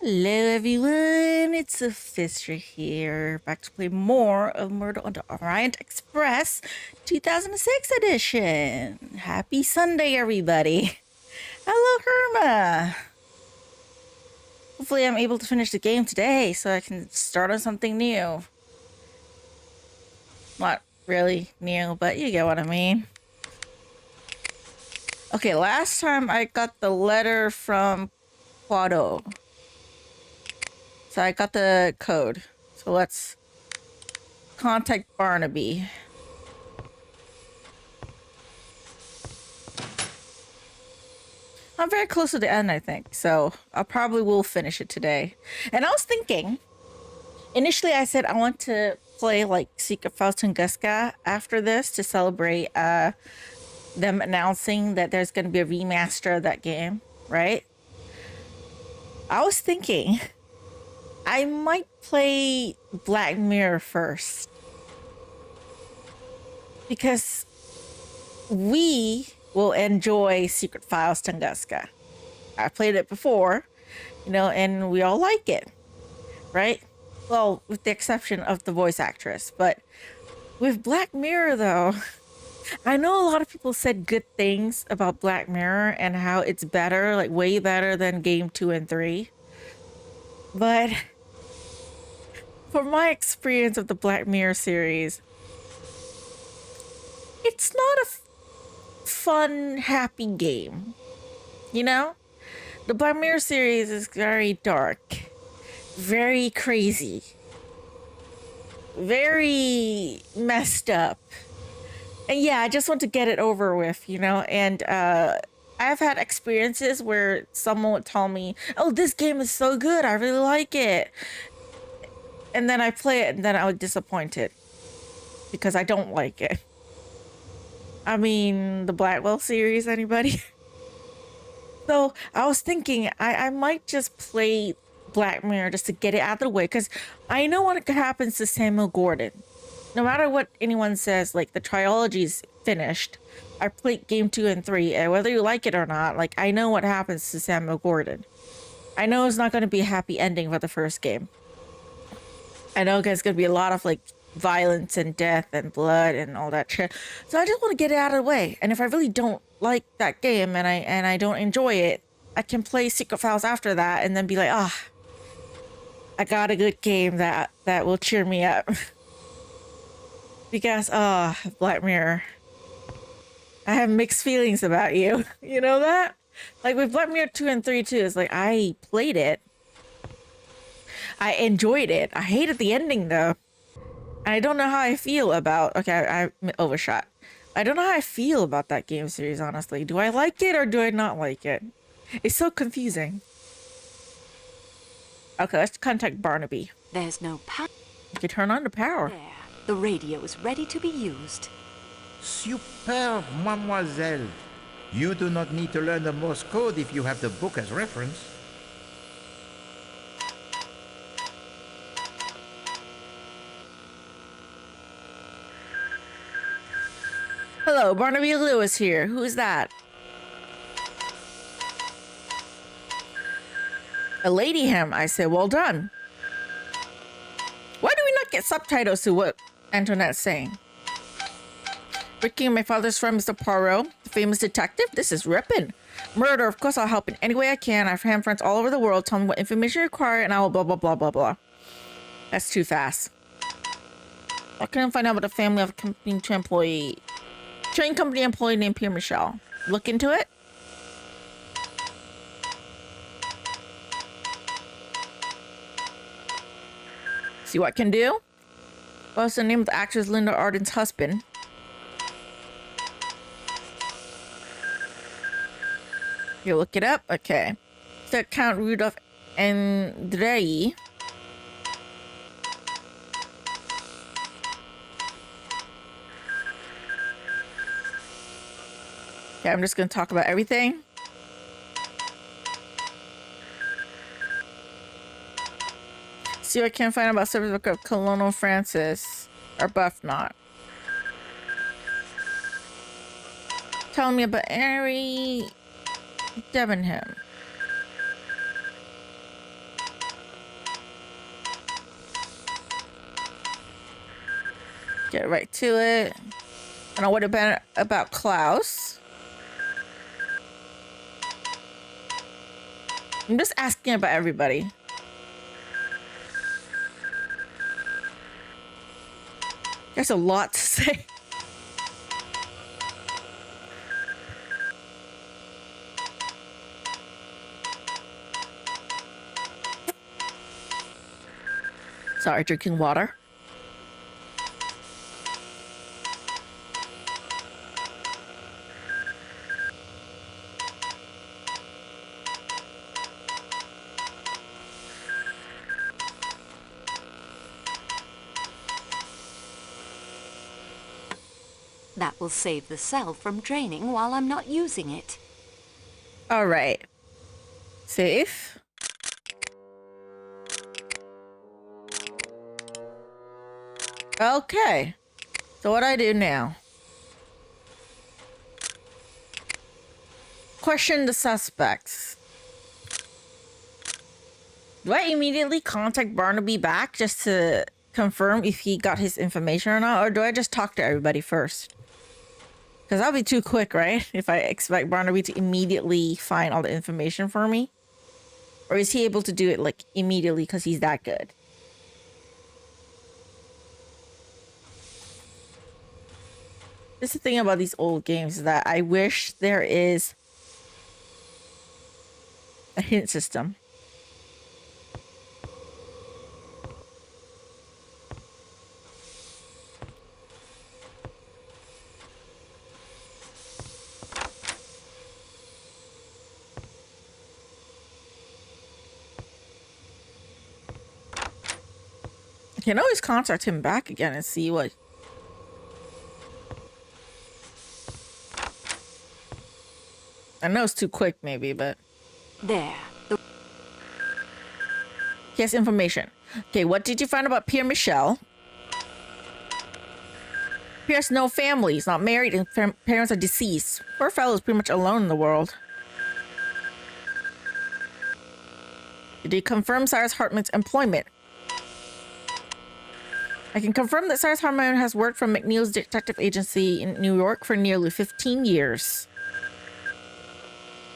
Hello everyone, it's Luphisra here, back to play more of Murder on the Orient Express 2006 edition. Happy Sunday everybody. Hello Herma. Hopefully I'm able to finish the game today so I can start on something new. Not really new, but you get what I mean. Okay, last time I got the letter from Poirot. So I got the code. So let's contact Barnaby. I'm very close to the end, I think. So I probably will finish it today. And I was thinking, initially I said I want to play like Secret Files Tunguska after this to celebrate them announcing that there's going to be a remaster of that game, right? I was thinking I might play Black Mirror first. Because we will enjoy Secret Files Tunguska. I played it before, and we all like it, right? Well, with the exception of the voice actress. But with Black Mirror, though, I know a lot of people said good things about Black Mirror and how it's better, like way better than Game 2 and 3. But from my experience of the Black Mirror series, it's not a fun, happy game. The Black Mirror series is very dark, very crazy, very messed up. And yeah, I just want to get it over with, and I've had experiences where someone would tell me, oh, this game is so good, I really like it. And then I play it and then I was disappointed because I don't like it. I mean, the Blackwell series, anybody? So I was thinking I might just play Black Mirror just to get it out of the way, because I know what happens to Samuel Gordon. No matter what anyone says, like, the trilogy's finished. I played Game 2 and 3, and whether you like it or not, like, I know what happens to Samuel Gordon. I know it's not going to be a happy ending for the first game. I know there's going to be a lot of, like, violence and death and blood and all that shit. So I just want to get it out of the way. And if I really don't like that game and I don't enjoy it, I can play Secret Files after that and then be like, I got a good game that will cheer me up. Because Black Mirror, I have mixed feelings about you. You know that? Like with Black Mirror 2 and 3 too, it's like I played it, I enjoyed it, I hated the ending though. I don't know how I feel about... Okay, I overshot. I don't know how I feel about that game series, honestly. Do I like it or do I not like it? It's so confusing. Okay, let's contact Barnaby. There's no power. You can turn on the power. There. The radio is ready to be used. Superb, mademoiselle. You do not need to learn the Morse code if you have the book as reference. Hello, Barnaby Lewis here. Who is that? A lady ham, I say. Well done. Why do we not get subtitles to what Antoinette's saying? Ricky, my father's friend, Mr. Poirot, the famous detective. This is ripping. Murder, of course I'll help in any way I can. I have ham friends all over the world. Tell me what information you require and I will blah, blah, blah, blah, blah. That's too fast. I couldn't find out about the family of a company to employee. Train company employee named Pierre Michel. Look into it. See what I can do. What's the name of the actress Linda Arden's husband? You look it up. Okay. So Count Rudolph Andrei. Okay, I'm just going to talk about everything. See what I can find about service book of Colonel Francis Arbuthnot. Tell me about Harry Debenham. Get right to it. And I would have been about Klaus. I'm just asking about everybody. There's a lot to say. Sorry, drinking water. That will save the cell from draining while I'm not using it. All right. Safe. Okay. So what do I do now? Question the suspects. Do I immediately contact Barnaby back just to confirm if he got his information or not? Or do I just talk to everybody first? Because that'll be too quick, right? If I expect Barnaby to immediately find all the information for me. Or is he able to do it like immediately because he's that good? This is the thing about these old games, is that I wish there is a hint system. I can always contact him back again and see what... I know it's too quick, maybe, but... There. He has information. Okay, what did you find about Pierre Michel? Pierre has no family. He's not married and parents are deceased. Poor fellow is pretty much alone in the world. Did you confirm Cyrus Hartman's employment? I can confirm that Cyrus Hartman has worked for McNeil's detective agency in New York for nearly 15 years.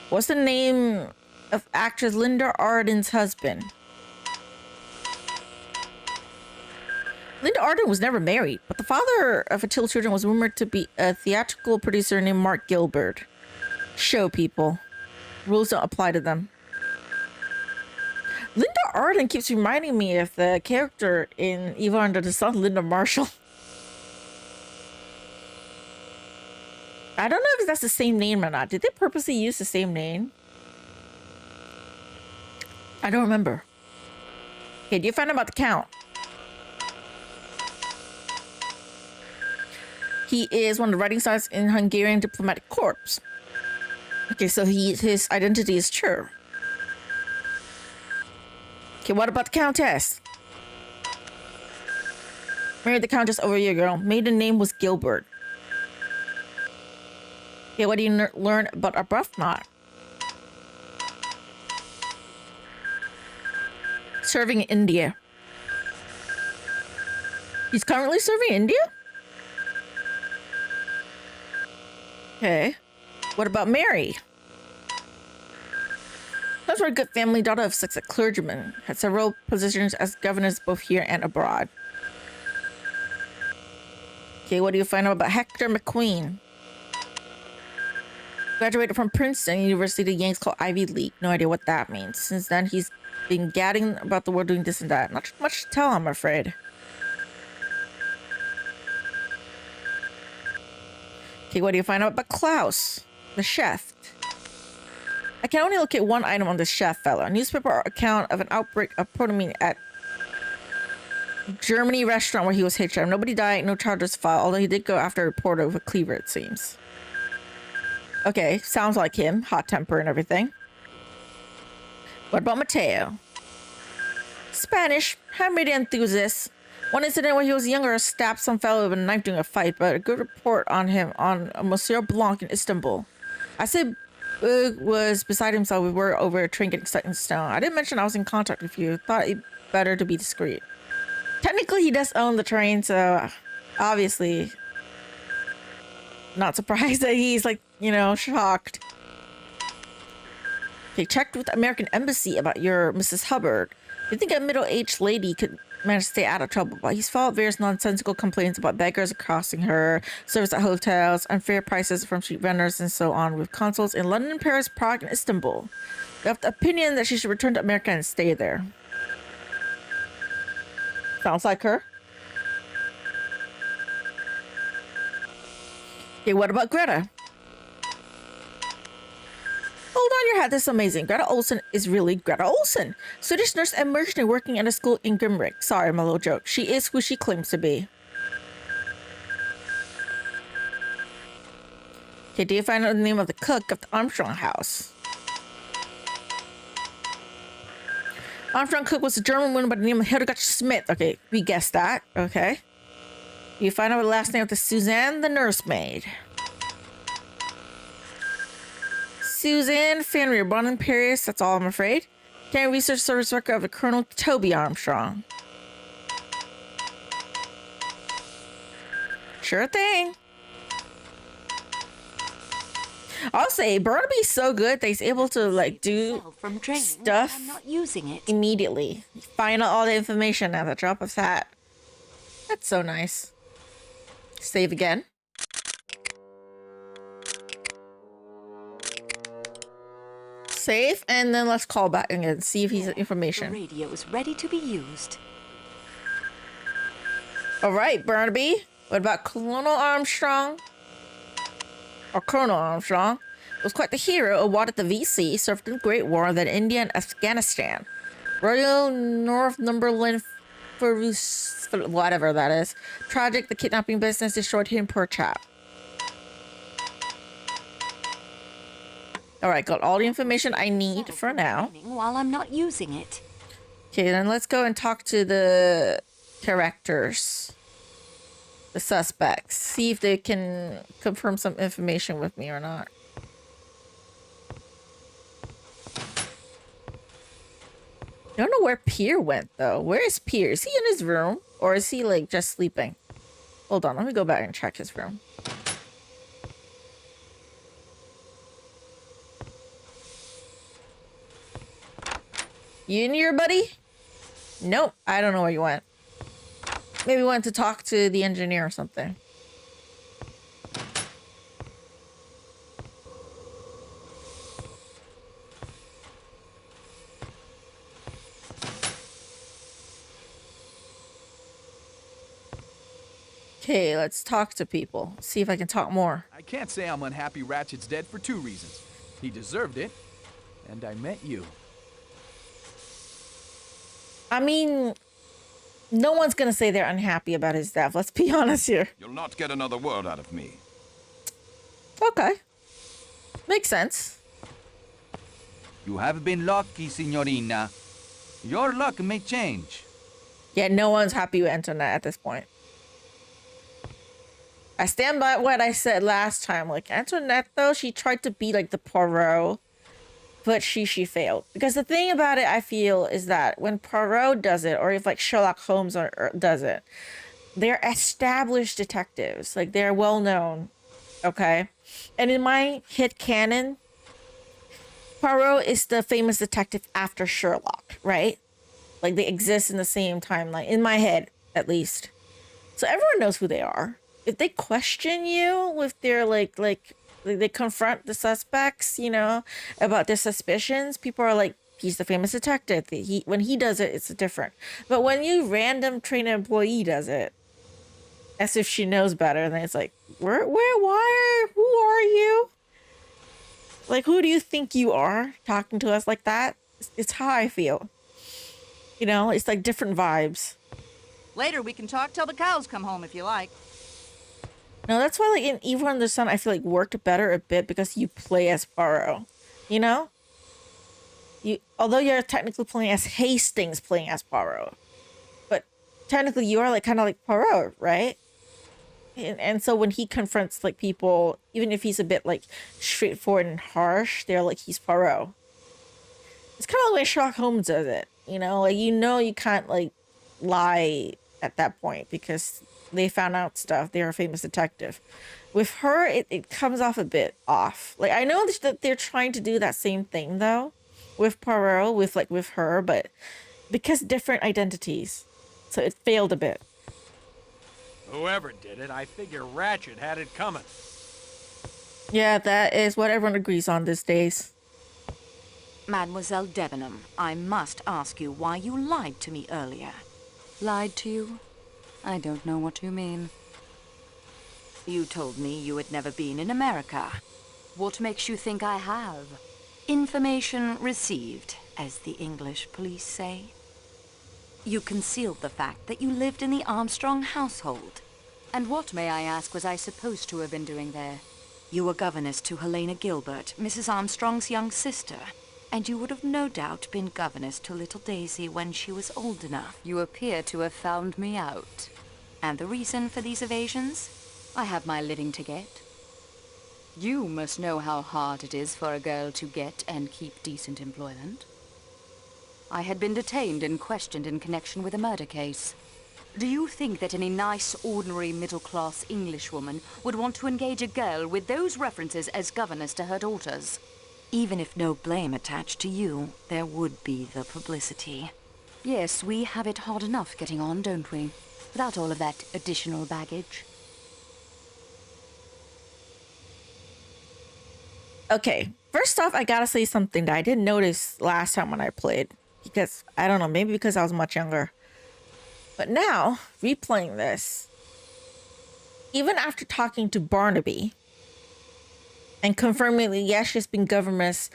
What's the name of actress Linda Arden's husband? Linda Arden was never married, but the father of her two children was rumored to be a theatrical producer named Mark Gilbert. Show people. Rules don't apply to them. Linda Arden keeps reminding me of the character in Evil Under the Sun, Linda Marshall. I don't know if that's the same name or not. Did they purposely use the same name? I don't remember. Okay, do you find out about the Count? He is one of the writing stars in Hungarian diplomatic corps. Okay, so his identity is true. Okay, what about the Countess? Married the Countess over a year ago. Maiden name was Gilbert. Okay, what do you learn about Arbuthnot? Serving in India. He's currently serving in India? Okay. What about Mary? Those were a good family, daughter of 6 clergymen. Had several positions as governors both here and abroad. Okay, what do you find out about Hector McQueen? Graduated from Princeton University, Yanks called Ivy League. No idea what that means. Since then, he's been gadding about the world doing this and that. Not much to tell, I'm afraid. Okay, what do you find out about Klaus, the chef? I can only look at one item on this chef fellow. A newspaper account of an outbreak of protamine at Germany restaurant where he was head chef. Nobody died, no charges filed, although he did go after a reporter with a cleaver, it seems. Okay, sounds like him. Hot temper and everything. What about Mateo? Spanish, high-media enthusiast. One incident when he was younger stabbed some fellow with a knife during a fight, but a good report on him on Monsieur Blanc in Istanbul. I said Boog was beside himself. We were over a train getting stuck in stone. I didn't mention I was in contact with you. Thought it better to be discreet. Technically, he does own the train, so Obviously, not surprised that he's like, you know, shocked. Okay, checked with the American Embassy about your Mrs. Hubbard. You think a middle-aged lady could manage to stay out of trouble, but he's filed various nonsensical complaints about beggars accosting her, service at hotels, unfair prices from street vendors, and so on, with consuls in London, Paris, Prague, and Istanbul. You have the opinion that she should return to America and stay there. Sounds like her. Okay, what about Greta? Hold on your hat, this is amazing. Greta Olsen is really Greta Olsen. Swedish nurse and mercenary working at a school in Grimrick. Sorry, my little joke. She is who she claims to be. Okay, do you find out the name of the cook of the Armstrong house? Armstrong cook was a German woman by the name of Hildegard Schmidt. Okay, we guessed that. Okay. Do you find out the last name of the Suzanne, the nursemaid? Suzanne Fanrier, born in Paris. That's all, I'm afraid. Can I research service record of a Colonel Toby Armstrong? Sure thing. I'll say Barnaby's so good that he's able to like do From training, stuff I'm not using it. immediately. Find out all the information at the drop of a hat. That's so nice. Save again. Save, and then let's call back again, see if he's The information. radio is ready to be used. All right, Barnaby. What about Colonel Armstrong? Or Colonel Armstrong was quite the hero, awarded the VC, served in the Great War, then India and Afghanistan. Royal Northumberland whatever that is. Tragic, the kidnapping business destroyed him, poor chap. All right, got all the information I need for now. While I'm not using it. Okay, then let's go and talk to the characters, the suspects, see if they can confirm some information with me or not. I don't know where Pierre went though. Where is Pierre? Is he in his room or is he like just sleeping? Hold on, let me go back and check his room. You in here, buddy? Nope, I don't know where you went. Maybe went to talk to the engineer or something. Okay, let's talk to people. See if I can talk more. I can't say I'm unhappy Ratchet's dead for two reasons. He deserved it, and I met you. I mean, no one's gonna say they're unhappy about his death. Let's be honest here. You'll not get another word out of me. Okay. Makes sense. You have been lucky, Signorina. Your luck may change. Yeah, no one's happy with Antoinette at this point. I stand by what I said last time. Like, Antoinette, though, she tried to be like the Poirot, but she failed. Because the thing about it, I feel, is that when Poirot does it, or if like Sherlock Holmes does it, they're established detectives. Like, they're well known. Okay? And in my hit canon, Poirot is the famous detective after Sherlock, right? Like, they exist in the same timeline. In my head, at least. So everyone knows who they are. If they question you with their like they confront the suspects, you know, about their suspicions, people are like, he's the famous detective. When he does it, it's different. But when you random trained employee does it, as if she knows better, then it's like, who are you? Like, who do you think you are talking to us like that? It's how I feel. You know, it's like different vibes. Later, we can talk till the cows come home if you like. No, that's why, like, in Evil Under the Sun, I feel like worked better a bit because you play as Poirot. You know? Although you're technically playing as Hastings playing as Poirot. But technically you are, like, kind of like Poirot, right? And so when he confronts, like, people, even if he's a bit, like, straightforward and harsh, they're like, he's Poirot. It's kind of the way Sherlock Holmes does it. You know? Like, you can't, like, lie at that point because they found out stuff. They're a famous detective. With her, it comes off a bit off. Like, I know that they're trying to do that same thing though, with Poirot, with her, but because different identities, so it failed a bit. Whoever did it, I figure Ratchet had it coming. Yeah, that is what everyone agrees on these days. Mademoiselle Debenham, I must ask you why you lied to me earlier. Lied to you? I don't know what you mean. You told me you had never been in America. What makes you think I have? Information received, as the English police say. You concealed the fact that you lived in the Armstrong household. And what, may I ask, was I supposed to have been doing there? You were governess to Helena Gilbert, Mrs. Armstrong's young sister, and you would have no doubt been governess to little Daisy when she was old enough. You appear to have found me out. And the reason for these evasions? I have my living to get. You must know how hard it is for a girl to get and keep decent employment. I had been detained and questioned in connection with a murder case. Do you think that any nice, ordinary, middle-class Englishwoman would want to engage a girl with those references as governess to her daughters? Even if no blame attached to you, there would be the publicity. Yes, we have it hard enough getting on, don't we? Without all of that additional baggage. Okay, first off, I gotta say something that I didn't notice last time when I played. Because, I don't know, maybe because I was much younger. But now, replaying this, even after talking to Barnaby and confirming that, yes, she's been governess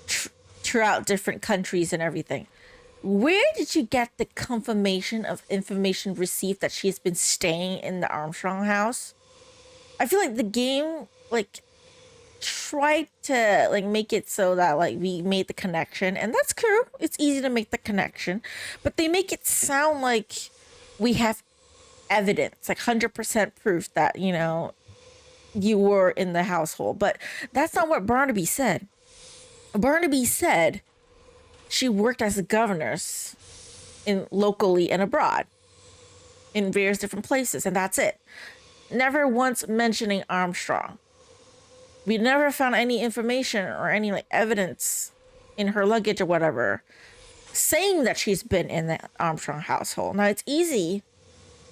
throughout different countries and everything, where did you get the confirmation of information received that she's been staying in the Armstrong house? I feel like the game, like, tried to like make it so that like we made the connection, and that's cool. It's easy to make the connection, but they make it sound like we have evidence, like 100% proof that, you know, you were in the household. But that's not what Barnaby said. Barnaby said she worked as a governess in locally and abroad in various different places, and that's it. Never once mentioning Armstrong. We never found any information or any like evidence in her luggage or whatever saying that she's been in the Armstrong household. Now, it's easy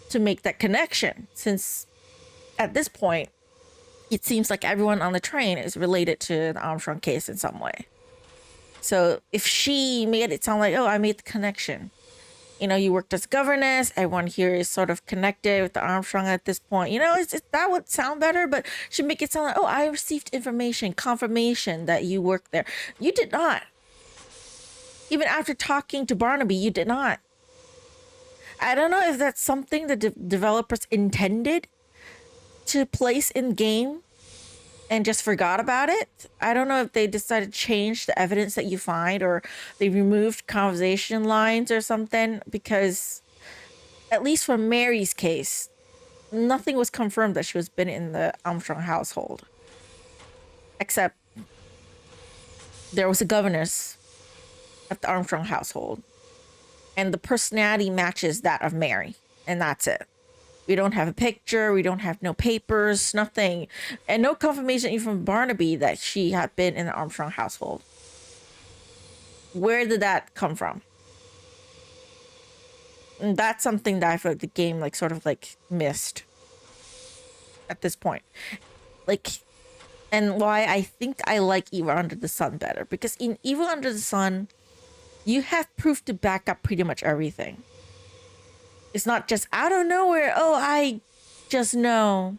to make that connection since at this point, it seems like everyone on the train is related to the Armstrong case in some way. So if she made it sound like, oh, I made the connection. You know, you worked as governess. Everyone here is sort of connected with the Armstrong at this point. You know, that would sound better, but should make it sound like, oh, I received information, confirmation that you worked there. You did not. Even after talking to Barnaby, you did not. I don't know if that's something the developers intended to place in game and just forgot about it. I don't know if they decided to change the evidence that you find, or they removed conversation lines or something, because at least for Mary's case, nothing was confirmed that she was been in the Armstrong household. Except there was a governess at the Armstrong household, and the personality matches that of Mary, and that's it. We don't have a picture. We don't have no papers, nothing. And no confirmation even from Barnaby that she had been in the Armstrong household. Where did that come from? And that's something that I feel like the game like sort of like missed at this point. Like, and why I think I like Evil Under the Sun better. Because in Evil Under the Sun, you have proof to back up pretty much everything. It's not just out of nowhere, oh, I just know.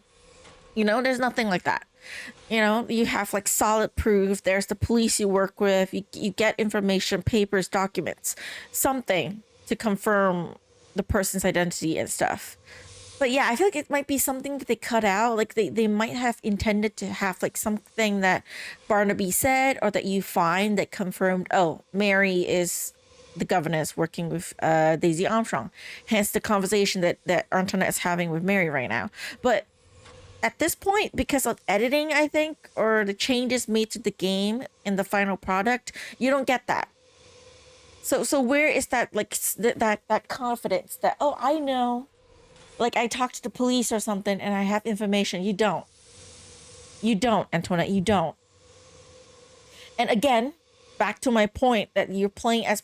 You know, there's nothing like that. You know, you have like solid proof. There's the police you work with. You get information, papers, documents, something to confirm the person's identity and stuff. But yeah, I feel like it might be something that they cut out. Like they might have intended to have like something that Barnaby said, or that you find that confirmed, oh, Mary is the governess working with Daisy Armstrong. Hence the conversation that Antoinette is having with Mary right now. But at this point, because of editing, I think, or the changes made to the game in the final product, you don't get that. So where is that like that confidence that, oh, I know Like I talk to the police or something and I have information. You don't. You don't, Antoinette. You don't. And again, back to my point that you're playing as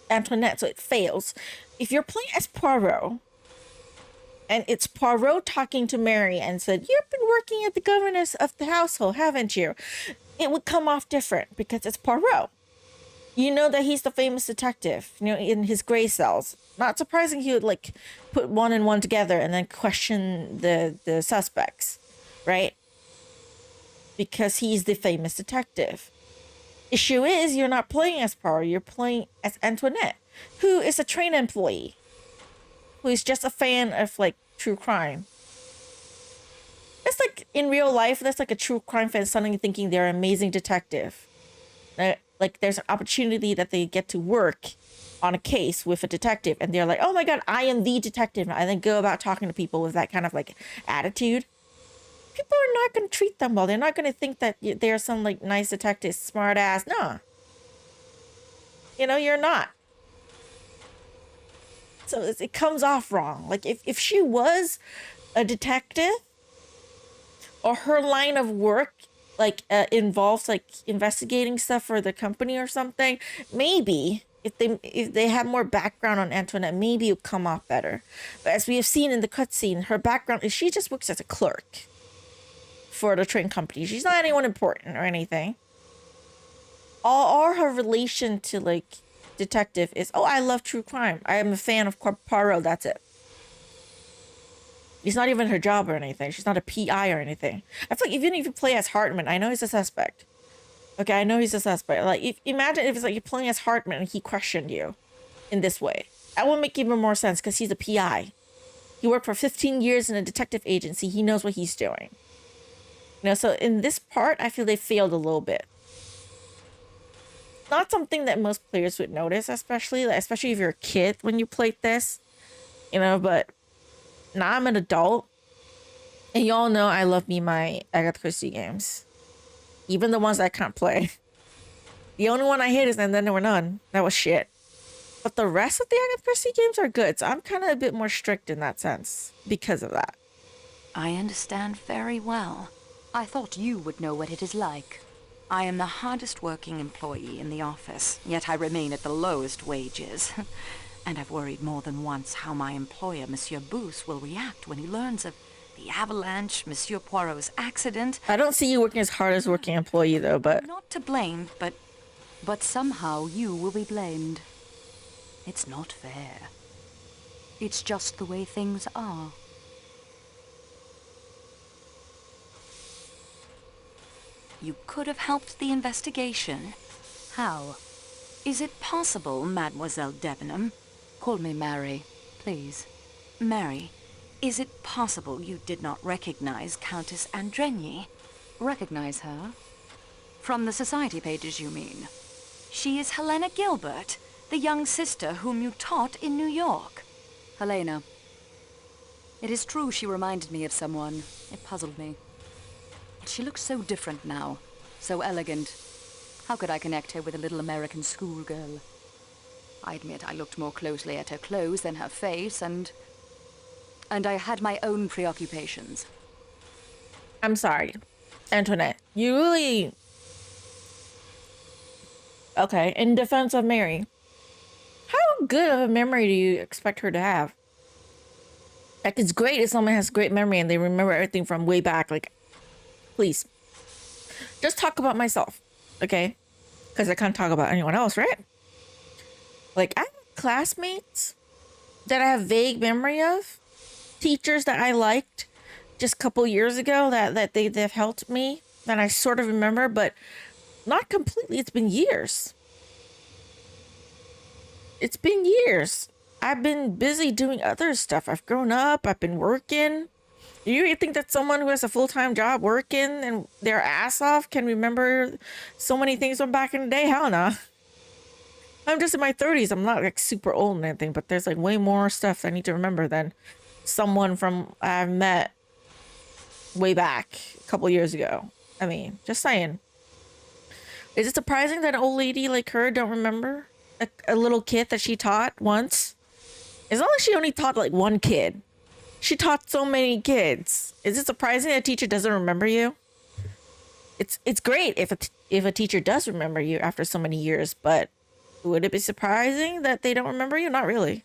Antoinette, so it fails. If you're playing as Poirot, and it's Poirot talking to Mary and said, "You've been working at the governess of the household, haven't you?" It would come off different because it's Poirot. You know that he's the famous detective, you know, in his gray cells. Not surprising he would like put one and one together and then question the suspects, right? Because he's the famous detective. Issue is you're not playing as Poirot, you're playing as Antoinette, who is a train employee, who is just a fan of like true crime. That's like in real life, that's like a true crime fan suddenly thinking they're an amazing detective. Like there's an opportunity that they get to work on a case with a detective and they're like, "Oh my God, I am the detective." And then go about talking to people with that kind of like attitude. People are not going to treat them well. They're not going to think that they're some like nice detective, smart ass. No. You know, you're not. So it comes off wrong. Like if she was a detective or her line of work like involves like investigating stuff for the company or something, maybe if they have more background on Antoinette, maybe it would come off better. But as we have seen in the cutscene, her background is she just works as a clerk for the train company. She's not anyone important or anything. All her relation to like detective is, "Oh, I love true crime. I am a fan of Poirot." That's it. It's not even her job or anything. She's not a PI or anything. I feel like even if you play as Hartman, I know he's a suspect. Okay, I know he's a suspect. Like, imagine if it's like you're playing as Hartman and he questioned you in this way. That would make even more sense because he's a PI. He worked for 15 years in a detective agency. He knows what he's doing. You know, so in this part, I feel they failed a little bit. Not something that most players would notice, especially if you're a kid when you played this. You know, but now I'm an adult. And y'all know I love me my Agatha Christie games. Even the ones I can't play. The only one I hate is And Then There Were None. That was shit. But the rest of the Agatha Christie games are good. So I'm kind of a bit more strict in that sense because of that. I understand very well. I thought you would know what it is like. I am the hardest working employee in the office, yet I remain at the lowest wages. And I've worried more than once how my employer, Monsieur Booth, will react when he learns of the avalanche, Monsieur Poirot's accident. I don't see you working as hard as working employee though, but... Not to blame, but somehow you will be blamed. It's not fair. It's just the way things are. you could have helped the investigation. How? Is it possible, Mademoiselle Debenham? Call me Mary, please. Mary, is it possible you did not recognize Countess Andrenyi? Recognize her? From the society pages, you mean? She is Helena Gilbert, the young sister whom you taught in New York. Helena. It is true she reminded me of someone. It puzzled me. But she looks so different now, so elegant. How could I connect her with a little American schoolgirl? I admit I looked more closely at her clothes than her face, and I had my own preoccupations. I'm sorry, Antoinette. You really... Okay, in defense of Mary, how good of a memory do you expect her to have? Like, it's great if someone has great memory and they remember everything from way back. Like, please. Just talk about myself, okay? Because I can't talk about anyone else, right? Like, I have classmates that I have vague memory of. Teachers that I liked just a couple years ago that they've helped me. That I sort of remember, but not completely. It's been years. It's been years. I've been busy doing other stuff. I've grown up. I've been working. Do you really think that someone who has a full-time job working and their ass off can remember so many things from back in the day? Hell no. I'm just in my 30s. I'm not like super old and anything, but there's like way more stuff I need to remember than someone from I've met way back a couple years ago. I mean, just saying. Is it surprising that an old lady like her don't remember a little kid that she taught once? As long as she only taught like one kid. She taught so many kids. Is it surprising a teacher doesn't remember you? It's great if a teacher does remember you after so many years, but would it be surprising that they don't remember you? Not really.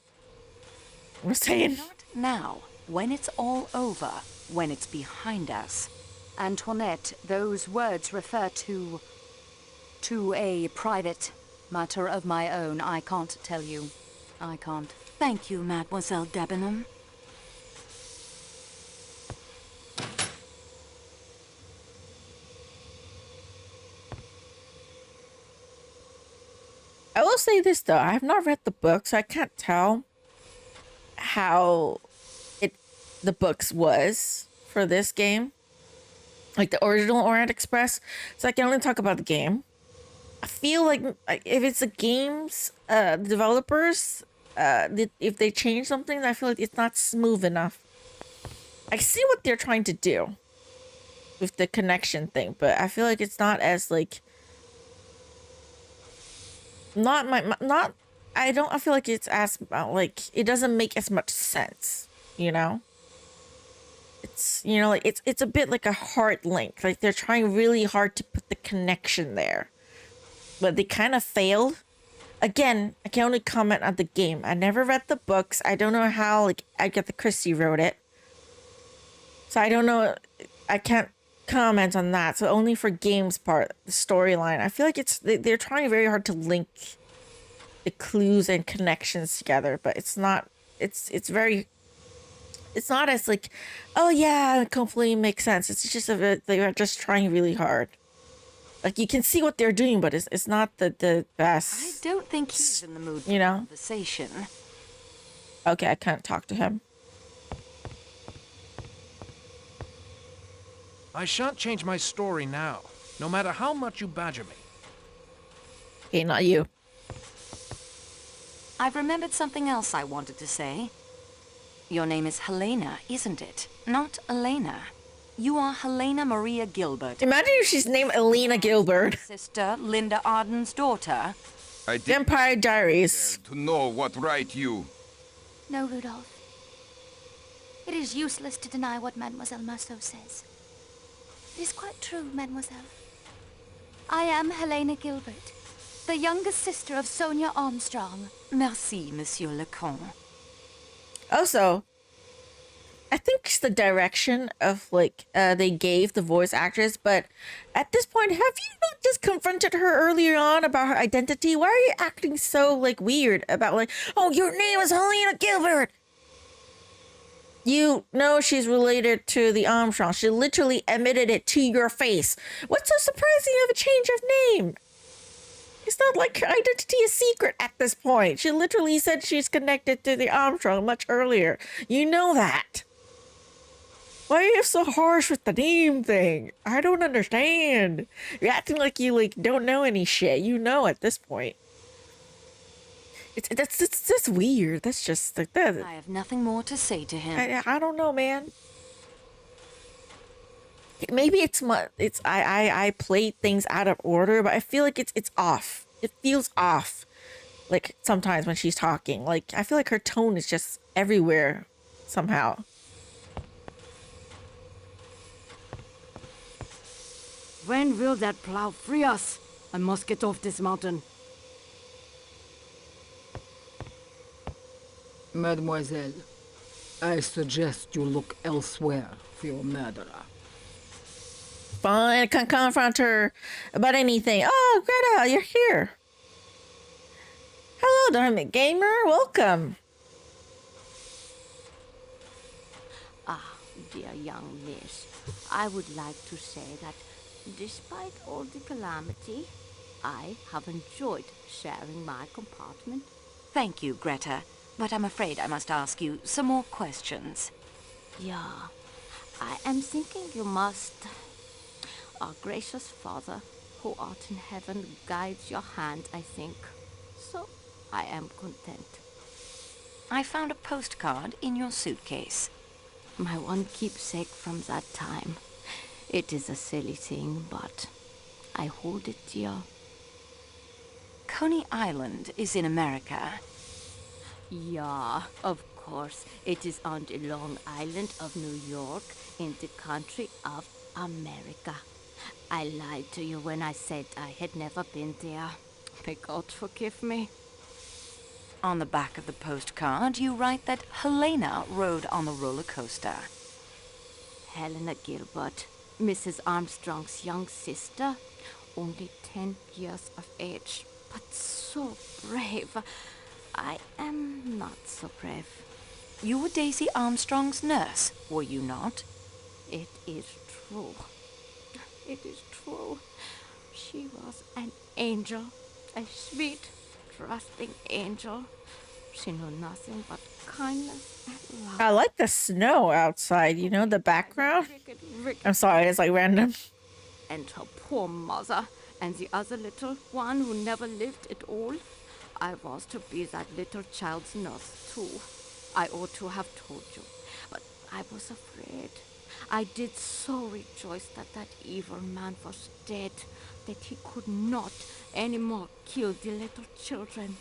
I'm saying. Not now, when it's all over, when it's behind us. Antoinette, those words refer to a private matter of my own. I can't tell you. I can't. Thank you, Mademoiselle Debenham. I will say this though, I have not read the book, so I can't tell how the books was for this game. Like the original Orient Express. So I can only talk about the game. I feel like if it's the game's developers, if they change something, I feel like it's not smooth enough. I see what they're trying to do with the connection thing, but I feel like it's not as like I feel like it's as like it doesn't make as much sense, you know? It's, you know, like it's a bit like a hard link. Like they're trying really hard to put the connection there. But they kind of failed. Again, I can only comment on the game. I never read the books. I don't know how like Agatha Christie wrote it. So I don't know. I can't comment on that. So only for games part, the storyline. I feel like they're trying very hard to link the clues and connections together, but it's not. It's not as like, oh yeah, it completely makes sense. It's just a bit, they are just trying really hard. Like you can see what they're doing, but it's not the best. I don't think he's in the mood for conversation. Okay, I can't talk to him. I shan't change my story now, no matter how much you badger me. Okay, not you. I've remembered something else I wanted to say. Your name is Helena, isn't it? Not Elena. You are Helena Maria Gilbert. Imagine if she's named Elena Gilbert. Sister Linda Arden's daughter. I did Vampire Diaries. to know what right you... No, Rudolph. It is useless to deny what Mademoiselle Marceau says. It is quite true, Mademoiselle. I am Helena Gilbert, the youngest sister of Sonia Armstrong. Merci, Monsieur le Comte. Also, I think it's the direction of like they gave the voice actress, but at this point, have you not just confronted her earlier on about her identity? Why are you acting so like weird about like, oh, your name is Helena Gilbert? You know she's related to the Armstrong. She literally admitted it to your face. What's so surprising of a change of name? It's not like her identity is secret at this point. She literally said she's connected to the Armstrong much earlier. You know that. Why are you so harsh with the name thing? I don't understand. You're acting like you like don't know any shit. You know at this point. That's just weird. That's just like that. I have nothing more to say to him. I don't know, man. Maybe I played things out of order, but I feel like it's off. It feels off. Like sometimes when she's talking, like I feel like her tone is just everywhere somehow. When will that plow free us? I must get off this mountain. Mademoiselle, I suggest you look elsewhere for your murderer. Fine, I can confront her about anything. Oh, Greta, you're here. Hello, Diamond Gamer. Welcome. Ah, dear young miss, I would like to say that despite all the calamity, I have enjoyed sharing my compartment. Thank you, Greta, but I'm afraid I must ask you some more questions. Yeah, I am thinking you must. Our gracious Father, who art in heaven, guides your hand, I think. So, I am content. I found a postcard in your suitcase. My one keepsake from that time. It is a silly thing, but I hold it dear. Coney Island is in America. Yeah, of course. It is on the Long Island of New York, in the country of America. I lied to you when I said I had never been there. May God forgive me. On the back of the postcard, you write that Helena rode on the roller coaster. Helena Gilbert, Mrs. Armstrong's young sister, only 10 years of age, but so brave. I am not so brave. You were Daisy Armstrong's nurse, were you not? It is true. It is true. She was an angel, a sweet, trusting angel. She knew nothing but kindness and love. I like the snow outside, you know, the background. I'm sorry, it's like random. And her poor mother, and the other little one who never lived at all. I was to be that little child's nurse, too. I ought to have told you, but I was afraid. I did so rejoice that that evil man was dead, that he could not any more kill the little children.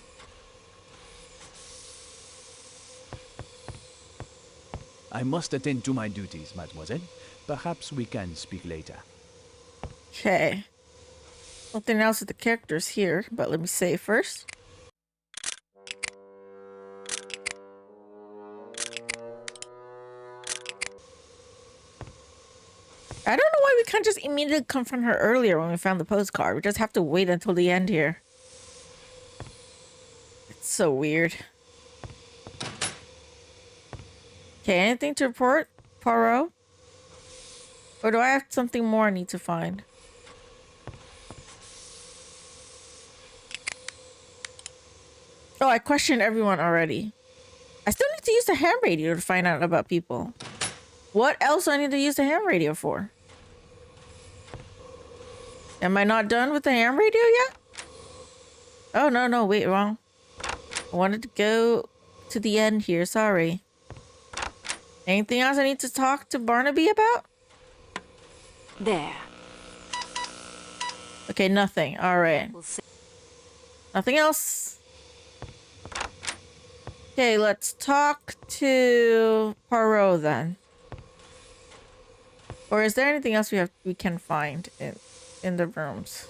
I must attend to my duties, mademoiselle. Perhaps we can speak later. Okay. Nothing else with the characters here, but let me save first. I don't know why we can't just immediately confront her earlier when we found the postcard. We just have to wait until the end here. It's so weird. Okay, anything to report, Poirot? Or do I have something more I need to find? Oh, I questioned everyone already. I still need to use the ham radio to find out about people. What else do I need to use the ham radio for? Am I not done with the ham radio yet? Oh, no, wait, wrong. I wanted to go to the end here, sorry. Anything else I need to talk to Barnaby about? There. Okay, nothing. All right. We'll see. Nothing else. Okay, let's talk to Poirot then. Or is there anything else we can find in the rooms?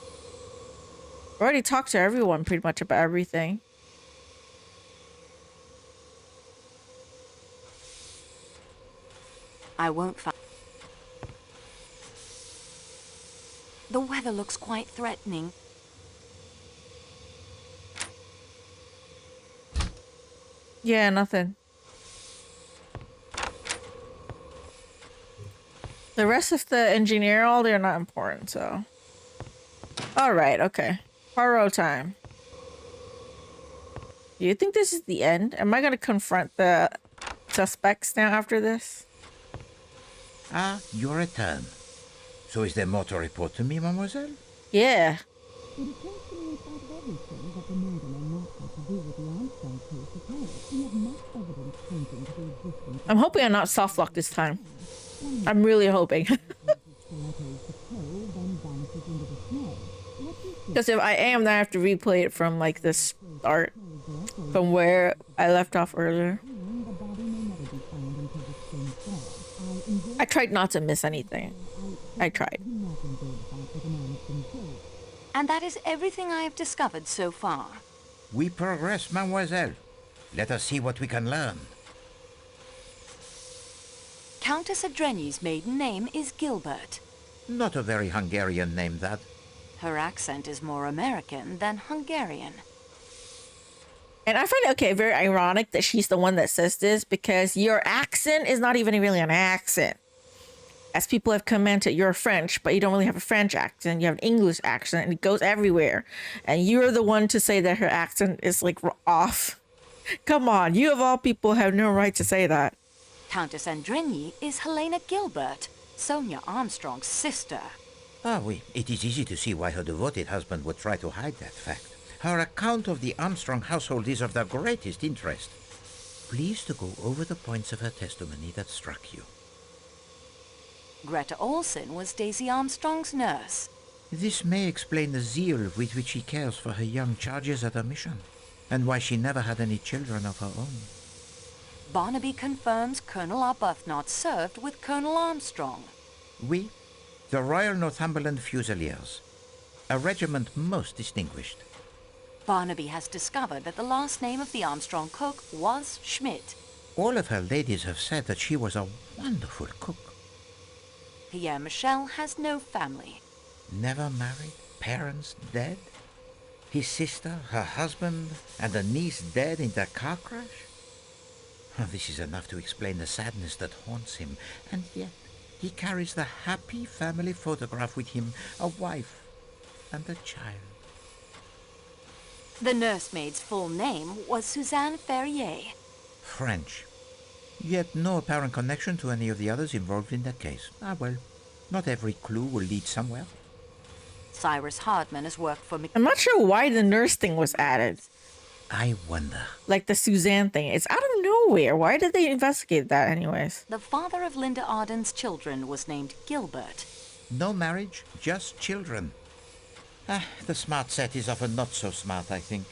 We already talked to everyone pretty much about everything. I won't find... The weather looks quite threatening. Yeah, nothing. The rest of the engineer, all they're not important, so. Alright, okay. Poirot time. Do you think this is the end? Am I gonna confront the suspects now after this? Ah, your return. So is there more to report to me, mademoiselle? Yeah. I'm hoping I'm not soft locked this time. I'm really hoping. Because if I am, then I have to replay it from like the start, from where I left off earlier. I tried not to miss anything. I tried. And that is everything I have discovered so far. We progress, mademoiselle. Let us see what we can learn. Countess Adrenyi's maiden name is Gilbert. Not a very Hungarian name, that. Her accent is more American than Hungarian. And I find it, okay, very ironic that she's the one that says this, because your accent is not even really an accent. As people have commented, you're French, but you don't really have a French accent. You have an English accent, and it goes everywhere. And you're the one to say that her accent is, like, off. Come on, you of all people have no right to say that. Countess Andrenyi is Helena Gilbert, Sonia Armstrong's sister. Ah, oui. It is easy to see why her devoted husband would try to hide that fact. Her account of the Armstrong household is of the greatest interest. Please to go over the points of her testimony that struck you. Greta Olsen was Daisy Armstrong's nurse. This may explain the zeal with which she cares for her young charges at her mission, and why she never had any children of her own. Barnaby confirms Colonel Arbuthnot served with Colonel Armstrong. Oui, the Royal Northumberland Fusiliers, a regiment most distinguished. Barnaby has discovered that the last name of the Armstrong cook was Schmidt. All of her ladies have said that she was a wonderful cook. Pierre Michel has no family. Never married, parents dead, his sister, her husband, and a niece dead in their car crash. This is enough to explain the sadness that haunts him, and yet he carries the happy family photograph with him, a wife and a child. The nursemaid's full name was Suzanne Ferrier. French. Yet no apparent connection to any of the others involved in that case. Ah, well, not every clue will lead somewhere. Cyrus Hardman has worked for I'm not sure why the nurse thing was added. I wonder. Like the Suzanne thing. It's out of nowhere. Why did they investigate that anyways? The father of Linda Arden's children was named Gilbert. No marriage, just children. The smart set is often not so smart, I think.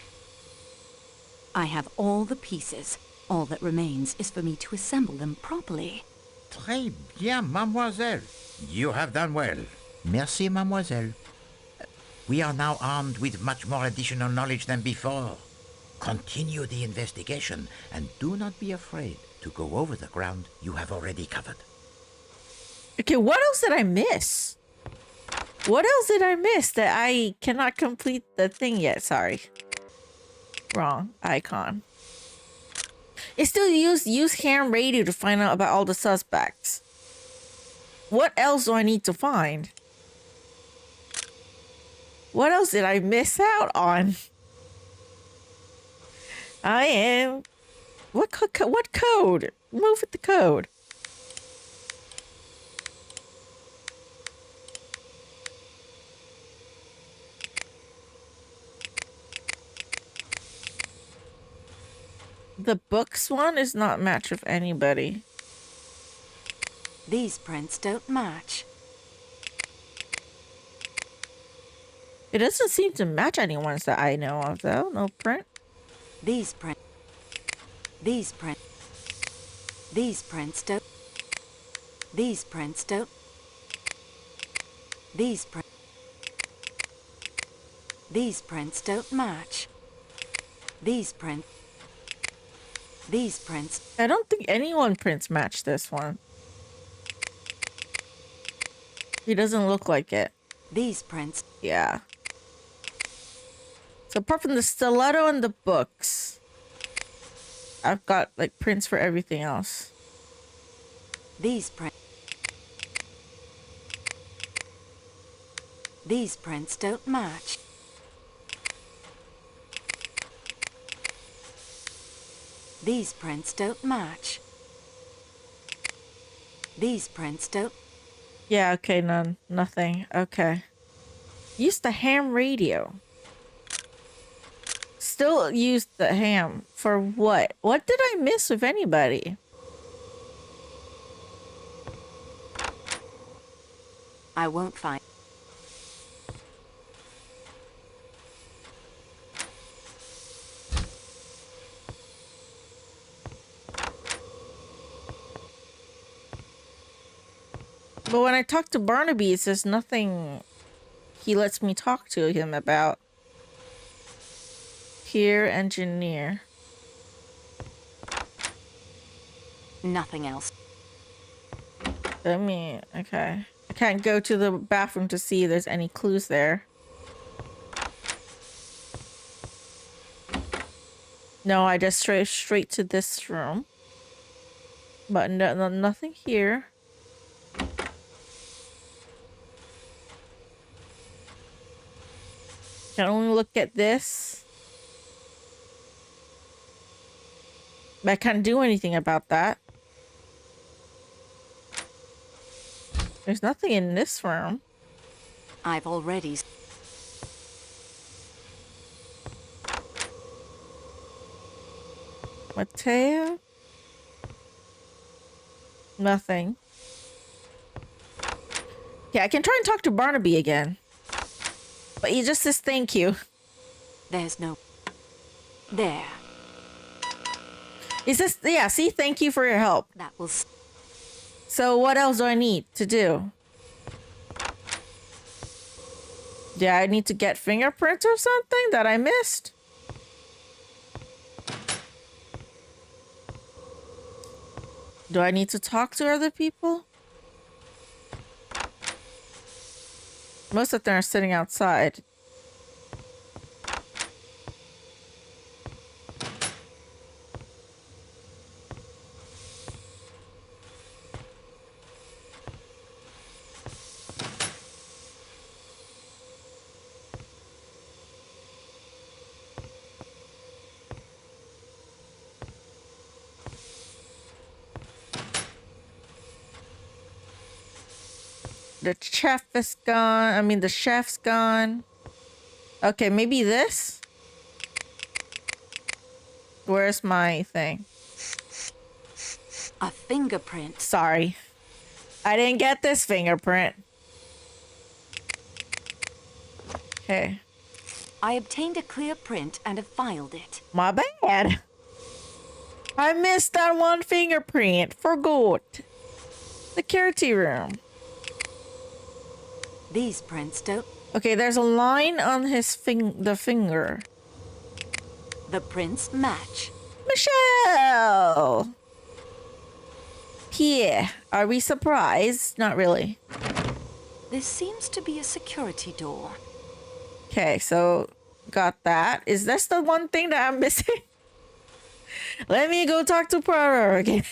I have all the pieces. All that remains is for me to assemble them properly. Très bien, mademoiselle. You have done well. Merci, mademoiselle. We are now armed with much more additional knowledge than before. Continue the investigation, and do not be afraid to go over the ground you have already covered. Okay, what else did I miss? What else did I miss that I cannot complete the thing yet? Sorry. Wrong icon. It still use ham radio to find out about all the suspects. What else do I need to find? What else did I miss out on? I am... What code? Move with the code. The books one is not matched with anybody. These prints don't match. It doesn't seem to match anyone's that I know of, though. No print. These prints don't. These prints don't. These prints don't match. These prints. I don't think anyone prints match this one. He doesn't look like it. These prints. Yeah. So apart from the stiletto and the books, I've got like prints for everything else. These prints don't match. These prints don't match. These prints don't. Yeah, okay, nothing. Okay. Use the ham radio. Still use the ham. For what? What did I miss with anybody? I won't find. But when I talk to Barnaby, it says nothing he lets me talk to him about. Peer engineer. Nothing else. Okay. I can't go to the bathroom to see if there's any clues there. No, I just straight to this room. But nothing here. Can only look at this. But I can't do anything about that. There's nothing in this room. I've already. Mateo? Nothing. Yeah, I can try and talk to Barnaby again. But he just says thank you. There's no... There. Is this, yeah, see, thank you for your help. That will... So what else do I need to do? Yeah, I need to get fingerprints or something that I missed? Do I need to talk to other people? Most of them are sitting outside. The chef is gone. I mean, the chef's gone. Okay, maybe this? Where's my thing? A fingerprint. Sorry. I didn't get this fingerprint. Okay. I obtained a clear print and have filed it. My bad. I missed that one fingerprint. Forgot. Security room. These prints don't... Okay, there's a line on his the finger. The prints match. Michelle! Yeah, are we surprised? Not really. This seems to be a security door. Okay, so got that. Is this the one thing that I'm missing? Let me go talk to Poirot again.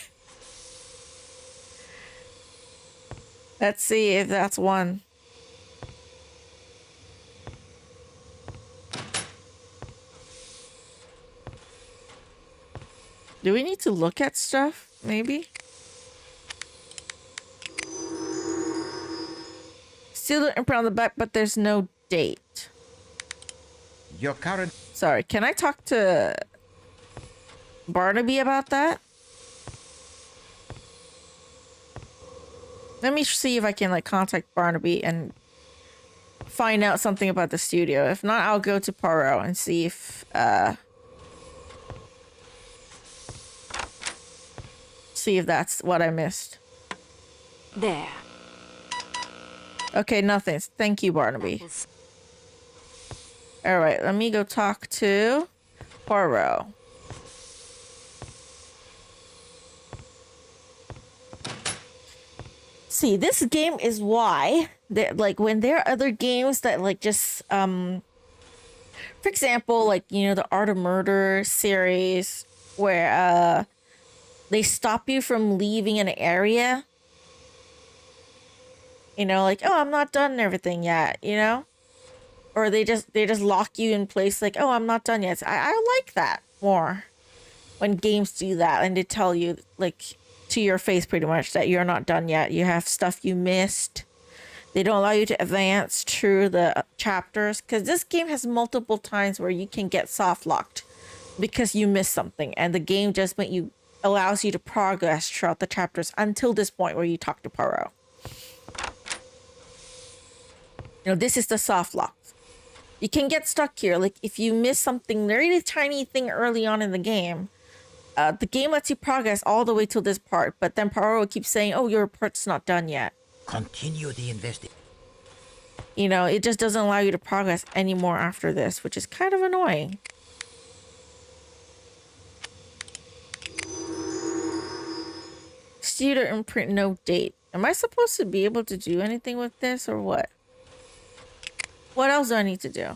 Let's see if that's one. Do we need to look at stuff? Maybe? Still the imprint on the back, but there's no date. Your current... Sorry, can I talk to Barnaby about that? Let me see if I can like contact Barnaby and find out something about the studio. If not, I'll go to Poirot and see if that's what I missed. There. Okay, nothing. Thank you, Barnaby. All right, let me go talk to Poirot. See, this game is why that, like, when there are other games that like just for example, like, you know, the Art of Murder series where they stop you from leaving an area. You know, like, oh, I'm not done everything yet, you know? Or they just lock you in place like, oh, I'm not done yet. So I like that more when games do that and they tell you like to your face pretty much that you're not done yet. You have stuff you missed. They don't allow you to advance through the chapters because this game has multiple times where you can get soft locked because you missed something and the game just allows you to progress throughout the chapters until this point where you talk to Poirot. You know, this is the soft lock. You can get stuck here. Like, if you miss something, really tiny thing early on in the game lets you progress all the way to this part. But then Poirot keeps saying, oh, your part's not done yet. Continue the investigation. You know, it just doesn't allow you to progress anymore after this, which is kind of annoying. Studio imprint, no date. Am I supposed to be able to do anything with this or what? What else do I need to do?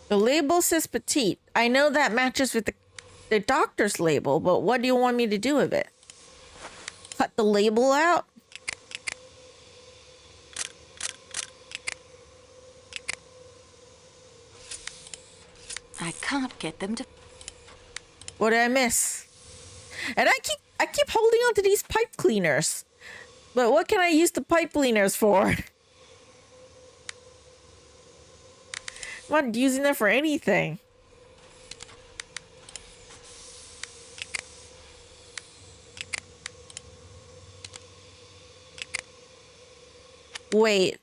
The label says petite. I know that matches with the doctor's label, but what do you want me to do with it? Cut the label out? I can't get them to... What did I miss? And I keep holding on to these pipe cleaners. But what can I use the pipe cleaners for? I'm not using them for anything. Wait.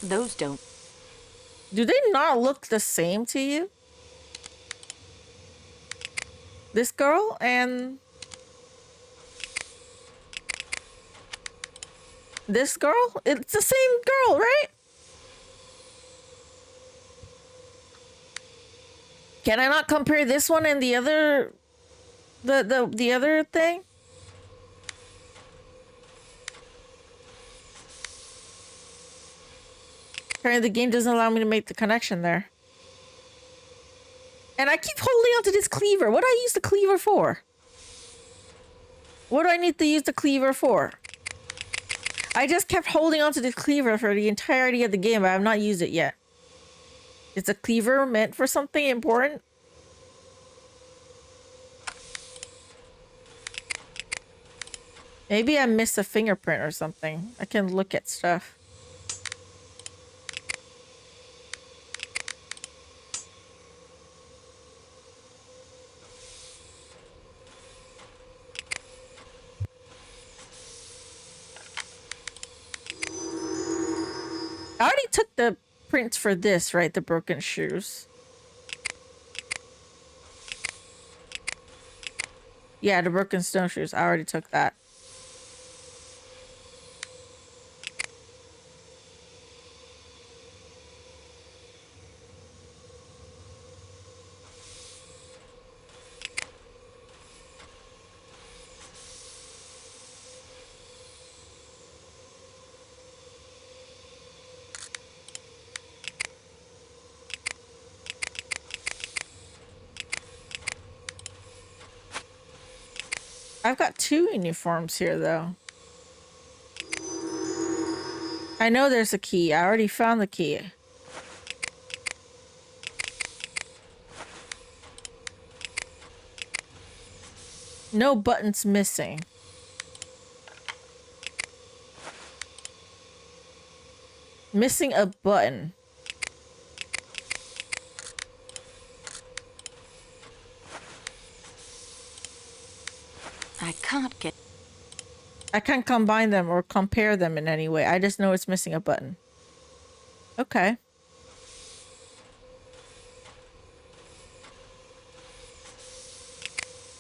Those don't. Do they not look the same to you? This girl and this girl? It's the same girl, right? Can I not compare this one and the other the other thing? Apparently the game doesn't allow me to make the connection there. And I keep holding onto this cleaver. What do I use the cleaver for? What do I need to use the cleaver for? I just kept holding onto the cleaver for the entirety of the game, but I have not used it yet. Is the cleaver meant for something important? Maybe I missed a fingerprint or something. I can look at stuff. I already took the prints for this, right? The broken shoes. Yeah, the broken snowshoes. I already took that. I've got 2 uniforms here, though. I know there's a key. I already found the key. No buttons missing. Missing a button. I can't combine them or compare them in any way. I just know it's missing a button. Okay.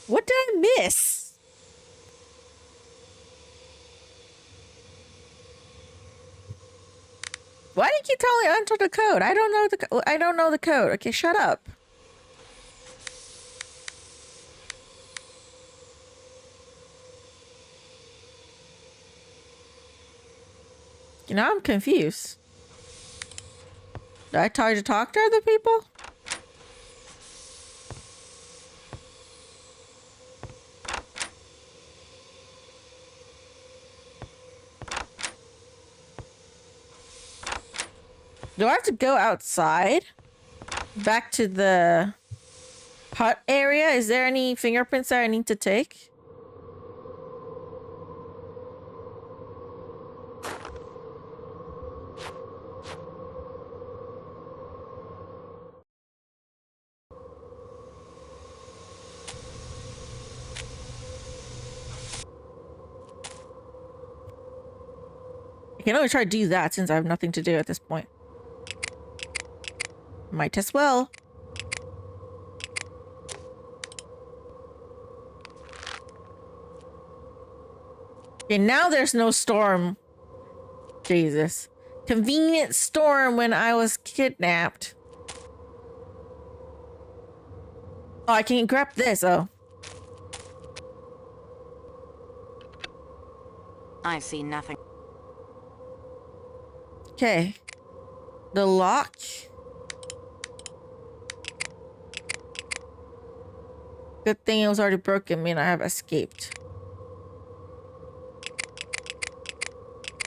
What did I miss? Why do you keep telling me enter the code? I don't know the code. Okay, shut up. You know, I'm confused. Did I try to talk to other people? Do I have to go outside? Back to the hut area? Is there any fingerprints that I need to take? I can only try to do that since I have nothing to do at this point. Might as well. Okay, now there's no storm. Jesus. Convenient storm when I was kidnapped. Oh, I can grab this. Oh. I see nothing. Okay. The lock. Good thing it was already broken, mean I have escaped.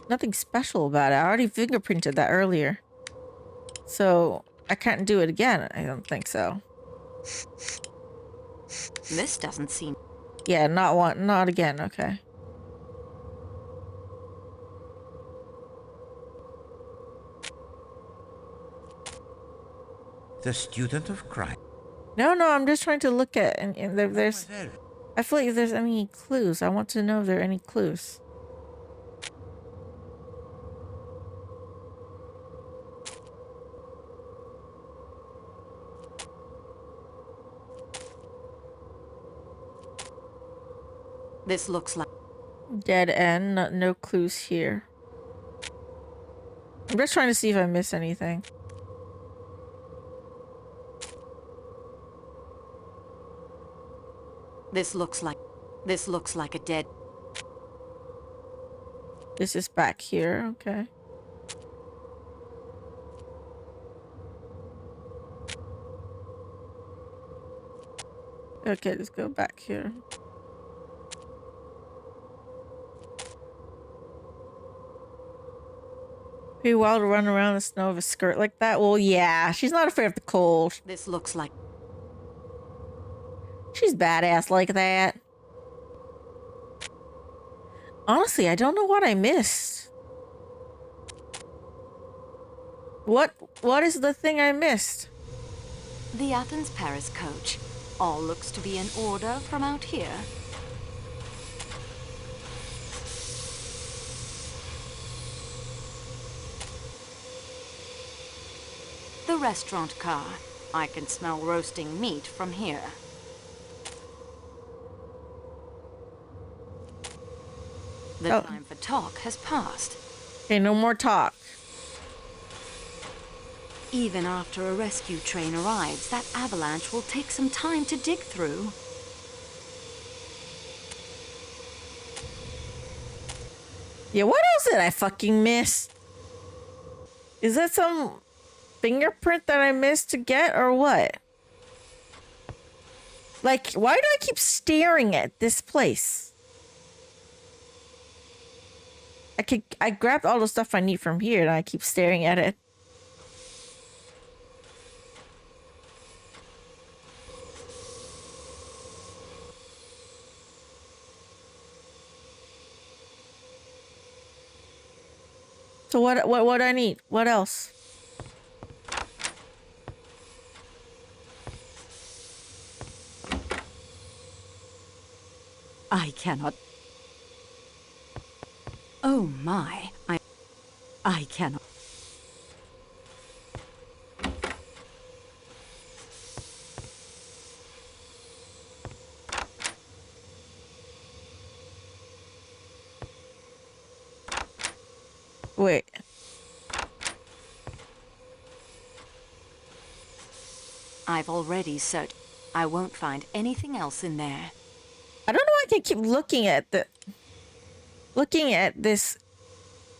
Nothing special about it. I already fingerprinted that earlier. So I can't do it again. I don't think so. This doesn't seem... Yeah, not again. Okay. The student of crime. No, I'm just trying to look at and there's. I feel like if there's any clues, I want to know if there are any clues. This looks like Dead end. No clues here. I'm just trying to see if I miss anything. This looks like a dead. This is back here. Okay. Okay, let's go back here. Pretty wild to run around in the snow with a skirt like that? Well, yeah. She's not afraid of the cold. This looks like... She's badass like that. Honestly, I don't know what I missed. What is the thing I missed? The Athens-Paris coach. All looks to be in order from out here. The restaurant car. I can smell roasting meat from here. The time for talk has passed. Okay, no more talk. Even after a rescue train arrives, that avalanche will take some time to dig through. Yeah, what else did I fucking miss? Is that some fingerprint that I missed to get or what? Like, why do I keep staring at this place? I grabbed all the stuff I need from here and I keep staring at it. So what do I need? What else? I cannot. Oh my, I cannot. Wait. I've already searched. I won't find anything else in there. I don't know why I can keep looking at this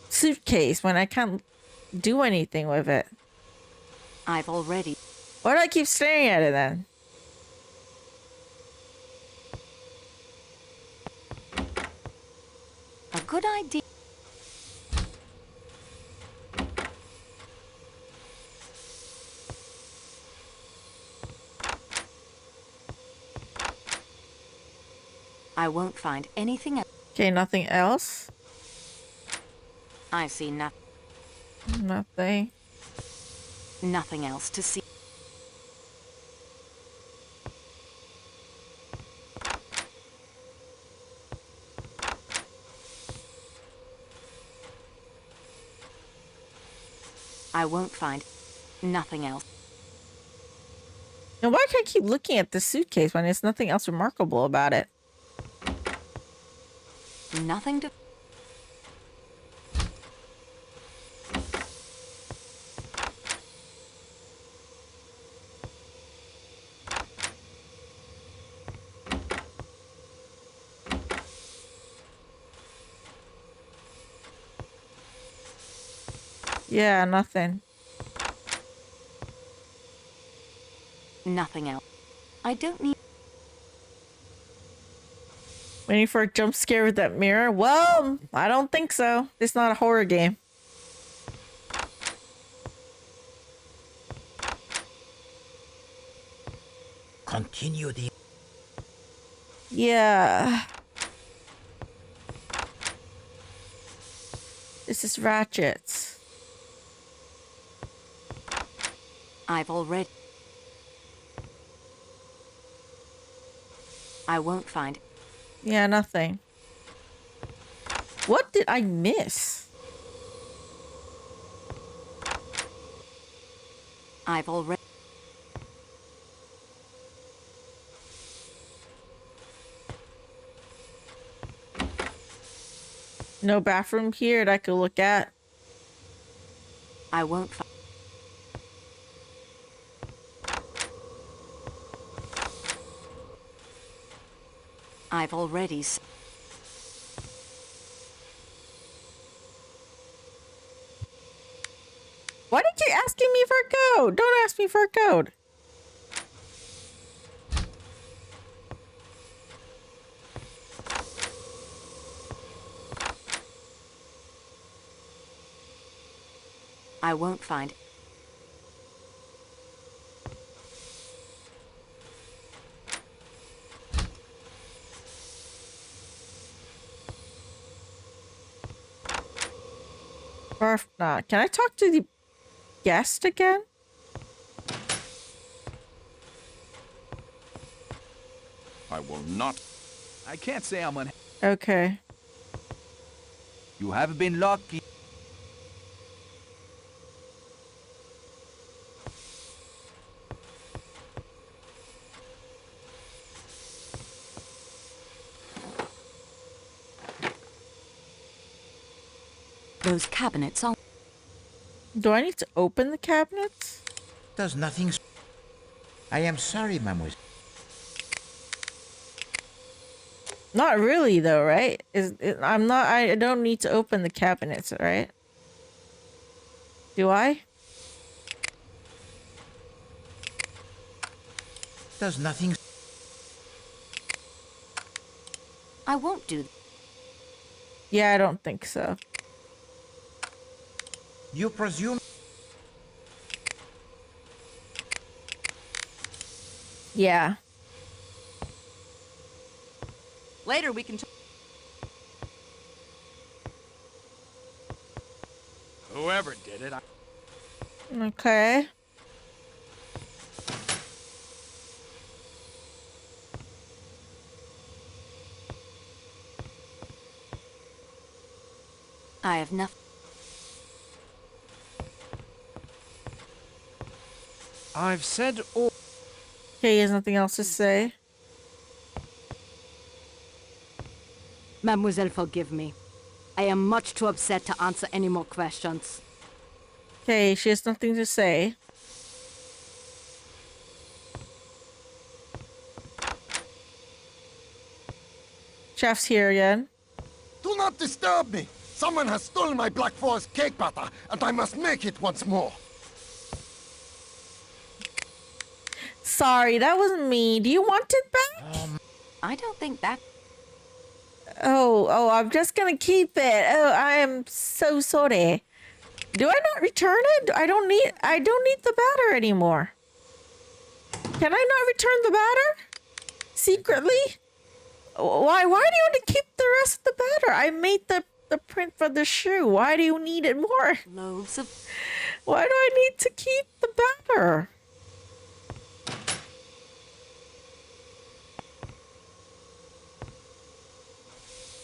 suitcase when I can't do anything with it. I've already... Why do I keep staring at it then? A good idea. I won't find anything else. Okay, nothing else? I see nothing. Nothing. Nothing else to see. I won't find nothing else. And why can't I keep looking at the suitcase when there's nothing else remarkable about it? Nothing to... Yeah, nothing. Nothing else. I don't need... Waiting for a jump scare with that mirror? Well, I don't think so. It's not a horror game. Continue the... Yeah. This is Ratchet's. I've already... I won't find... Yeah, nothing. What did I miss? I've already... No bathroom here that I could look at. I won't find... I've already... Why did you asking me for a code? Don't ask me for a code. I won't find... Or if not, can I talk to the guest again? I will not. I can't say I'm unhappy. Okay. You have been lucky. Those cabinets are... Do I need to open the cabinets? Does nothing... I am sorry, mademoiselle. Not really, though, right? I'm not... I don't need to open the cabinets, right? Do I? Does nothing... I won't do... Yeah, I don't think so. You presume... Yeah. Later we can... Whoever did it, Okay. I have nothing... I've said all... Okay, he has nothing else to say. Mademoiselle, forgive me. I am much too upset to answer any more questions. Okay, she has nothing to say. Chef's here again. Do not disturb me! Someone has stolen my Black Forest cake batter, and I must make it once more. Sorry, that wasn't me. Do you want it back? I don't think that... Oh, I'm just gonna keep it. Oh, I am so sorry. Do I not return it? I don't need the batter anymore. Can I not return the batter? Secretly? Why do you want to keep the rest of the batter? I made the print for the shoe. Why do you need it more? Loaves of... Why do I need to keep the batter?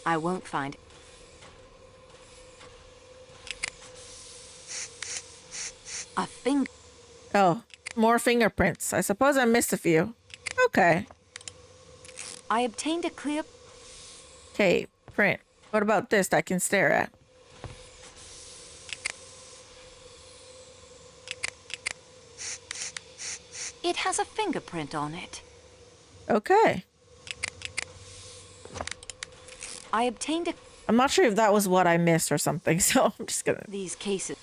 I won't find... A finger... Oh, more fingerprints. I suppose I missed a few. Okay. I obtained a clear... Okay, print. What about this that I can stare at? It has a fingerprint on it. Okay. I obtained a... I'm not sure if that was what I missed or something, so I'm just gonna... These cases...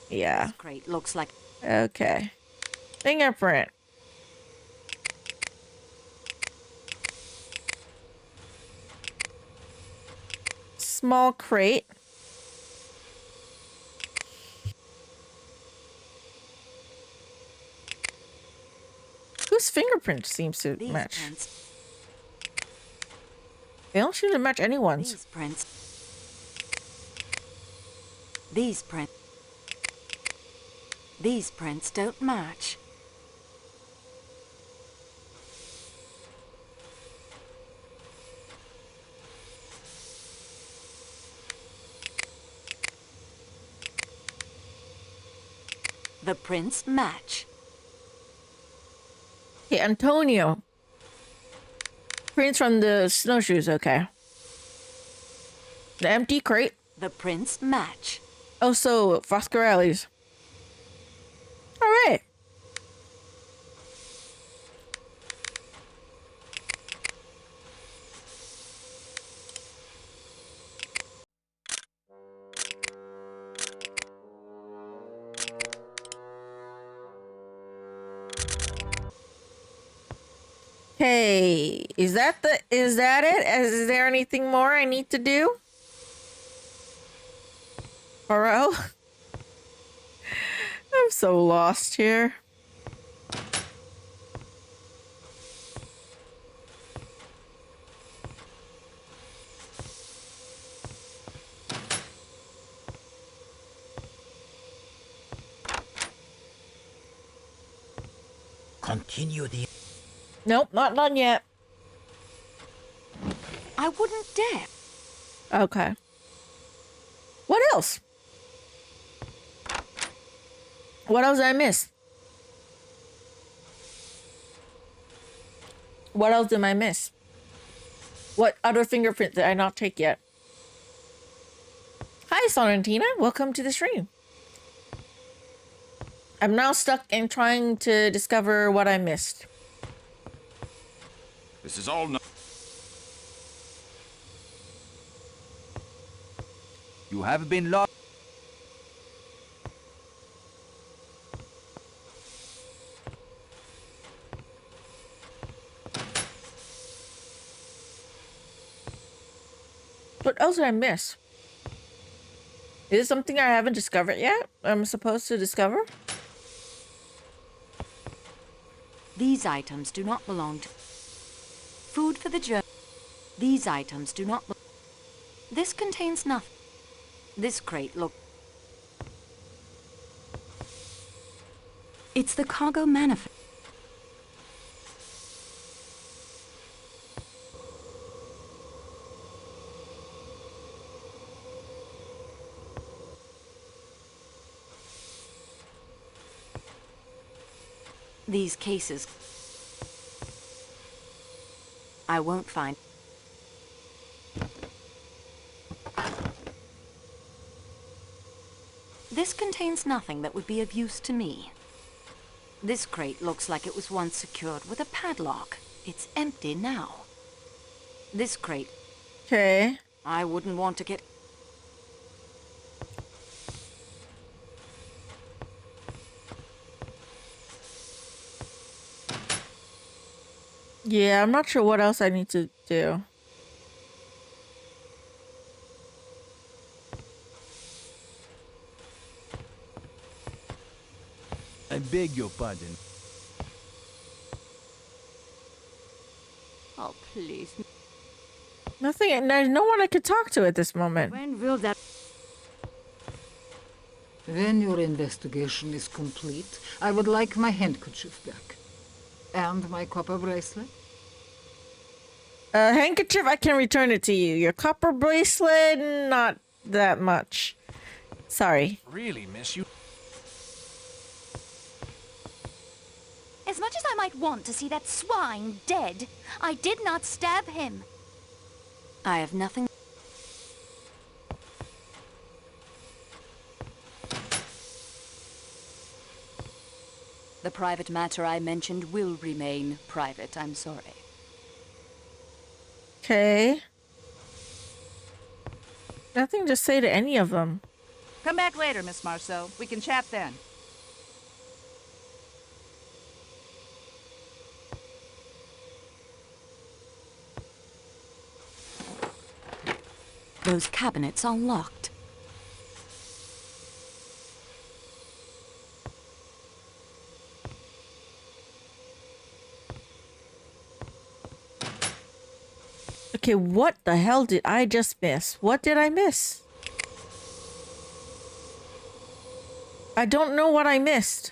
Yeah. This crate looks like... Okay. Fingerprint. Small crate. Whose fingerprint seems to These match? prints... They don't seem to match anyone's. These prints... These prints... These prints don't match. The prints match. Okay, Antonio. Prints from the snowshoes, okay. The empty crate. The prints match. Oh, so Foscarelli's. All right. Hey, is that it? Is there anything more I need to do? Poirot? I'm so lost here. Continue the... Nope, not done yet. I wouldn't dare. Okay. What else? What else did I miss? What else did I miss? What other fingerprint did I not take yet? Hi, Sorrentina. Welcome to the stream. I'm now stuck in trying to discover what I missed. This is all no... You have been lost. What else did I miss? Is it something I haven't discovered yet? I'm supposed to discover? These items do not belong to... Food for the journey. These items do not... This contains nothing. This crate look... It's the cargo manifest. These cases... I won't find... This contains nothing that would be of use to me. This crate looks like it was once secured with a padlock. It's empty now. This crate... Okay. I wouldn't want to get... Yeah, I'm not sure what else I need to do. I beg your pardon. Oh, please. Nothing, and there's no one I could talk to at this moment. When will that... When your investigation is complete, I would like my handkerchief back. And my copper bracelet? Handkerchief, I can return it to you. Your copper bracelet, not that much. Sorry. Really, miss, you... As much as I might want to see that swine dead, I did not stab him. I have nothing... The private matter I mentioned will remain private, I'm sorry. Okay. Nothing to say to any of them. Come back later, Miss Marceau. We can chat then. Those cabinets are locked. Okay, what the hell did I just miss? What did I miss? I don't know what I missed.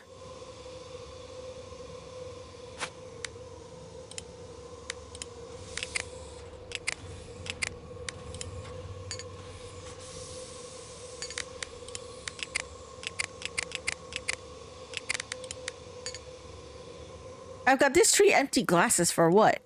I've got these 3 empty glasses for what?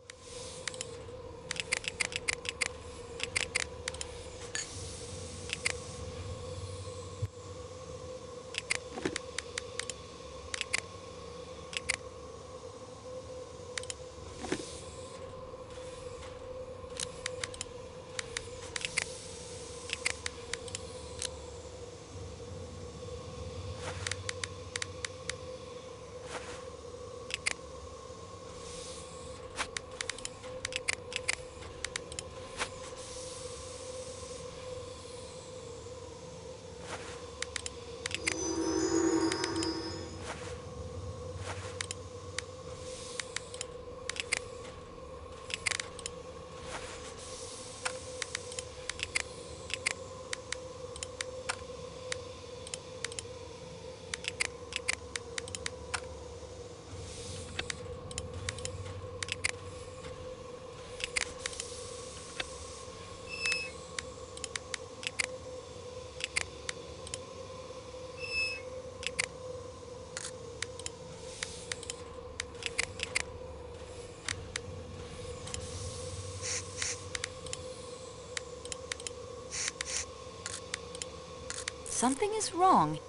Something is wrong.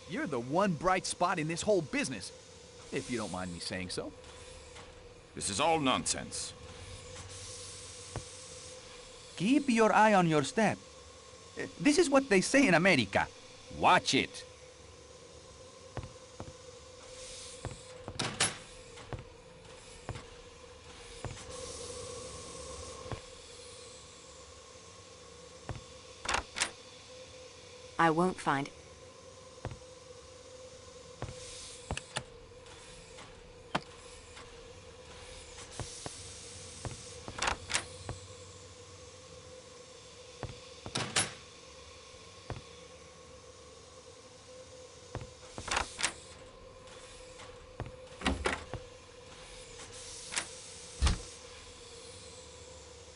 You're the one bright spot in this whole business, if you don't mind me saying so. This is all nonsense. Keep your eye on your step. This is what they say in America. Watch it. I won't find it.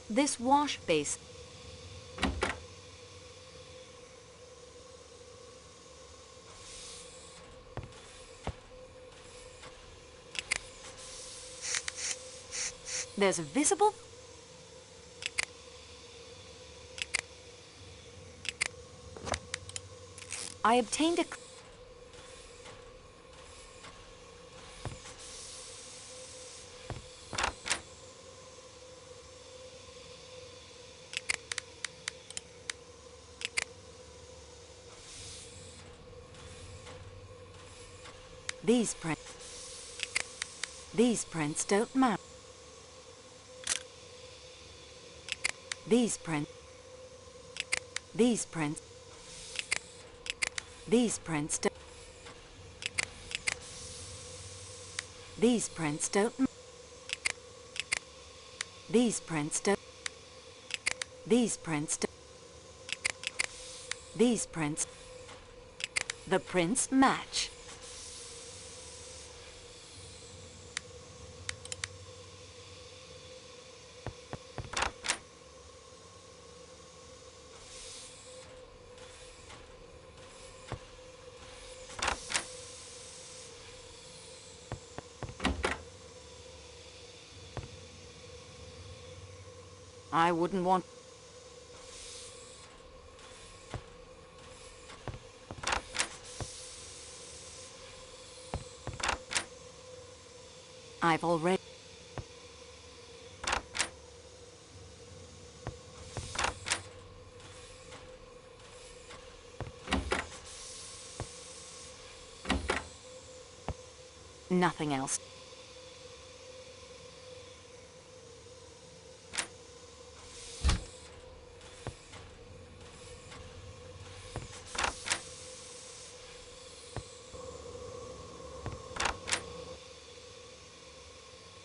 This wash basin. There's a visible... I obtained a... These prints don't match. These prints don't. These prints don't. These prints don't. These prints don't. These prints. The prints match. I wouldn't want... I've already... Nothing else.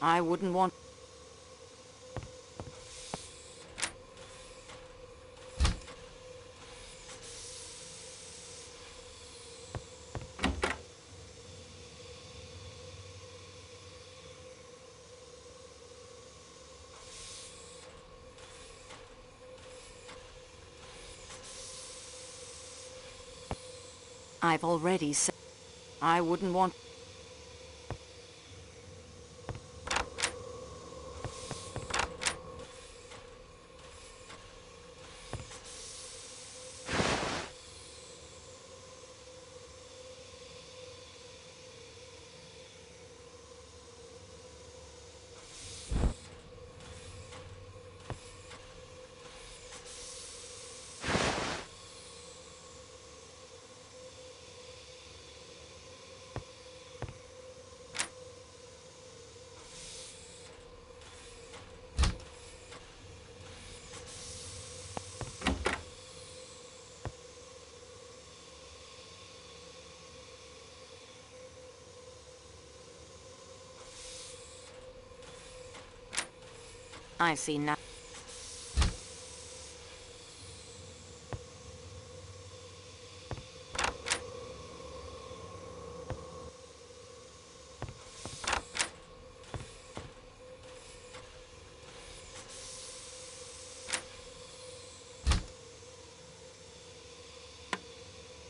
I wouldn't want... I've already said I wouldn't want... I see nothing.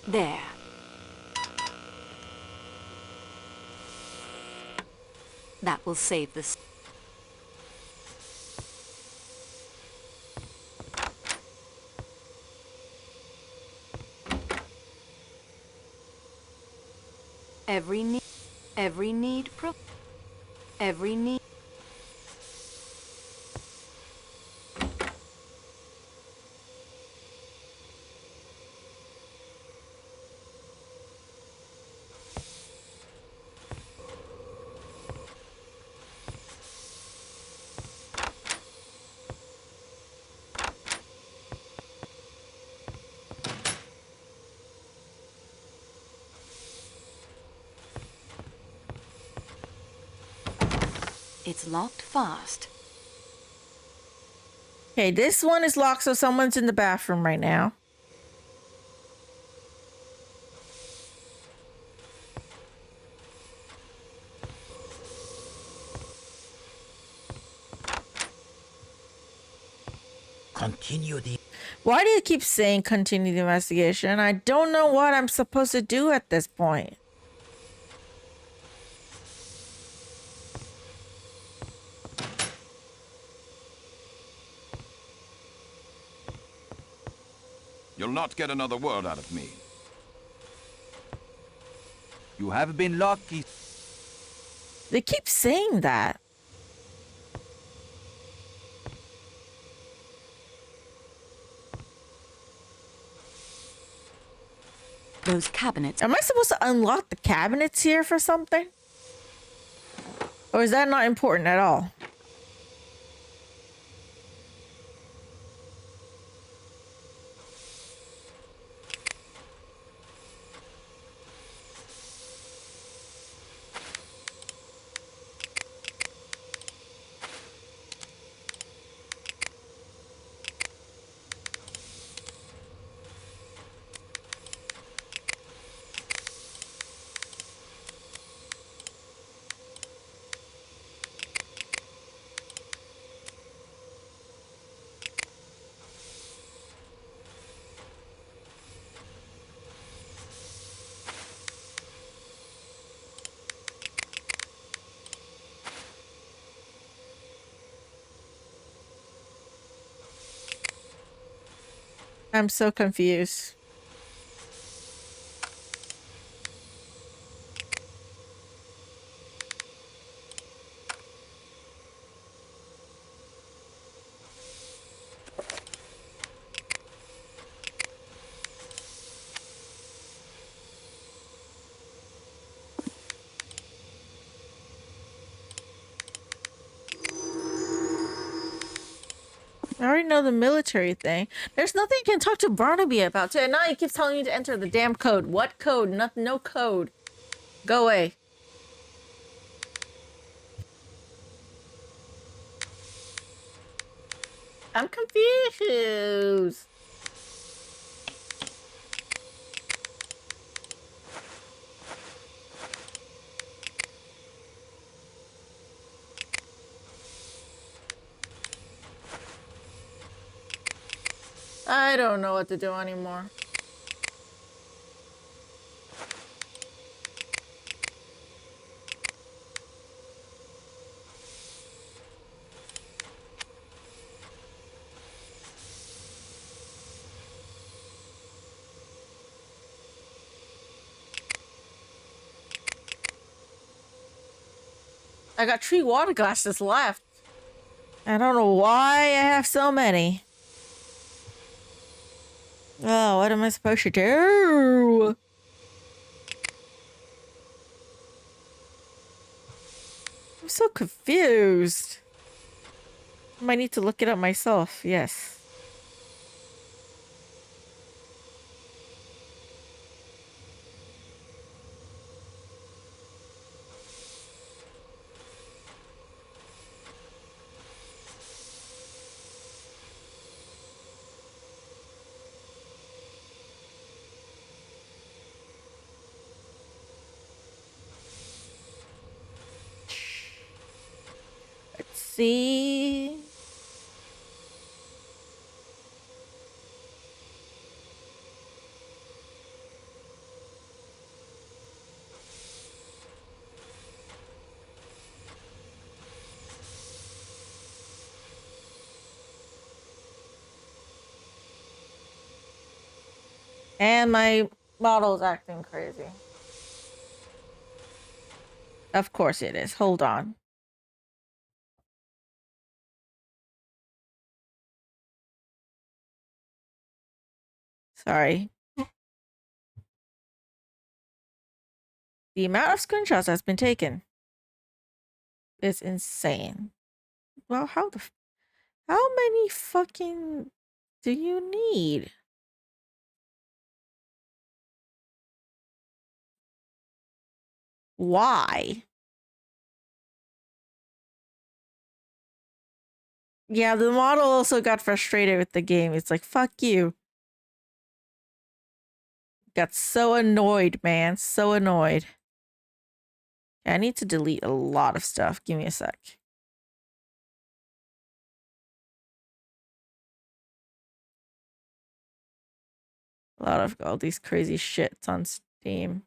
There. That will save this. Every need. It's locked fast. Okay, this one is locked, so someone's in the bathroom right now. Continue the... Why do you keep saying continue the investigation? I don't know what I'm supposed to do at this point. You'll not get another word out of me. You have been lucky. They keep saying that. Those cabinets. Am I supposed to unlock the cabinets here for something? Or is that not important at all? I'm so confused. I already know the military thing. There's nothing you can talk to Barnaby about. And now he keeps telling you to enter the damn code. What code? No code. Go away. I'm confused. I don't know what to do anymore. I got 3 water glasses left. I don't know why I have so many. Oh, what am I supposed to do? I'm so confused. I might need to look it up myself, yes. Let's see. And my model's acting crazy. Of course it is. Hold on. Sorry. The amount of screenshots that's been taken is insane. Well, how many fucking do you need? Why? Yeah, the model also got frustrated with the game. It's like, fuck you. Got so annoyed, man. So annoyed. I need to delete a lot of stuff. Give me a sec. A lot of all these crazy shits on Steam.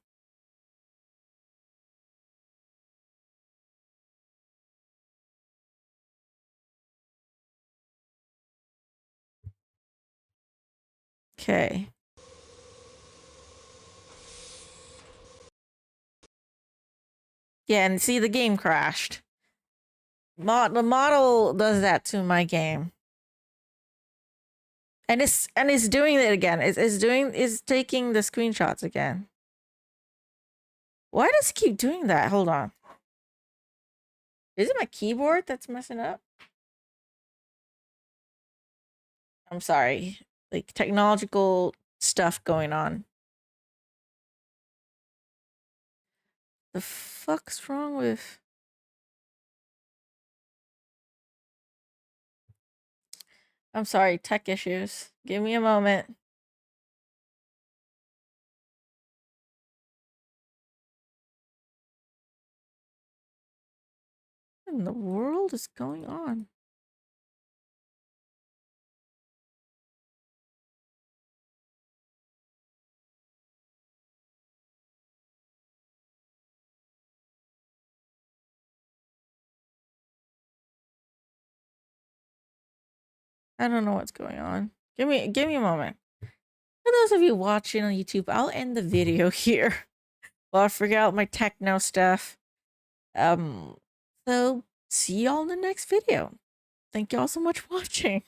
Okay. Yeah, and see, the game crashed. The model does that to my game. And it's doing it again. It's taking the screenshots again. Why does it keep doing that? Hold on. Is it my keyboard that's messing up? I'm sorry. Like, technological stuff going on. The fuck's wrong with... I'm sorry, tech issues. Give me a moment. What in the world is going on? I don't know what's going on. Give me a moment. For those of you watching on YouTube, I'll end the video here while I figure out my techno stuff. So see y'all in the next video. Thank y'all so much for watching.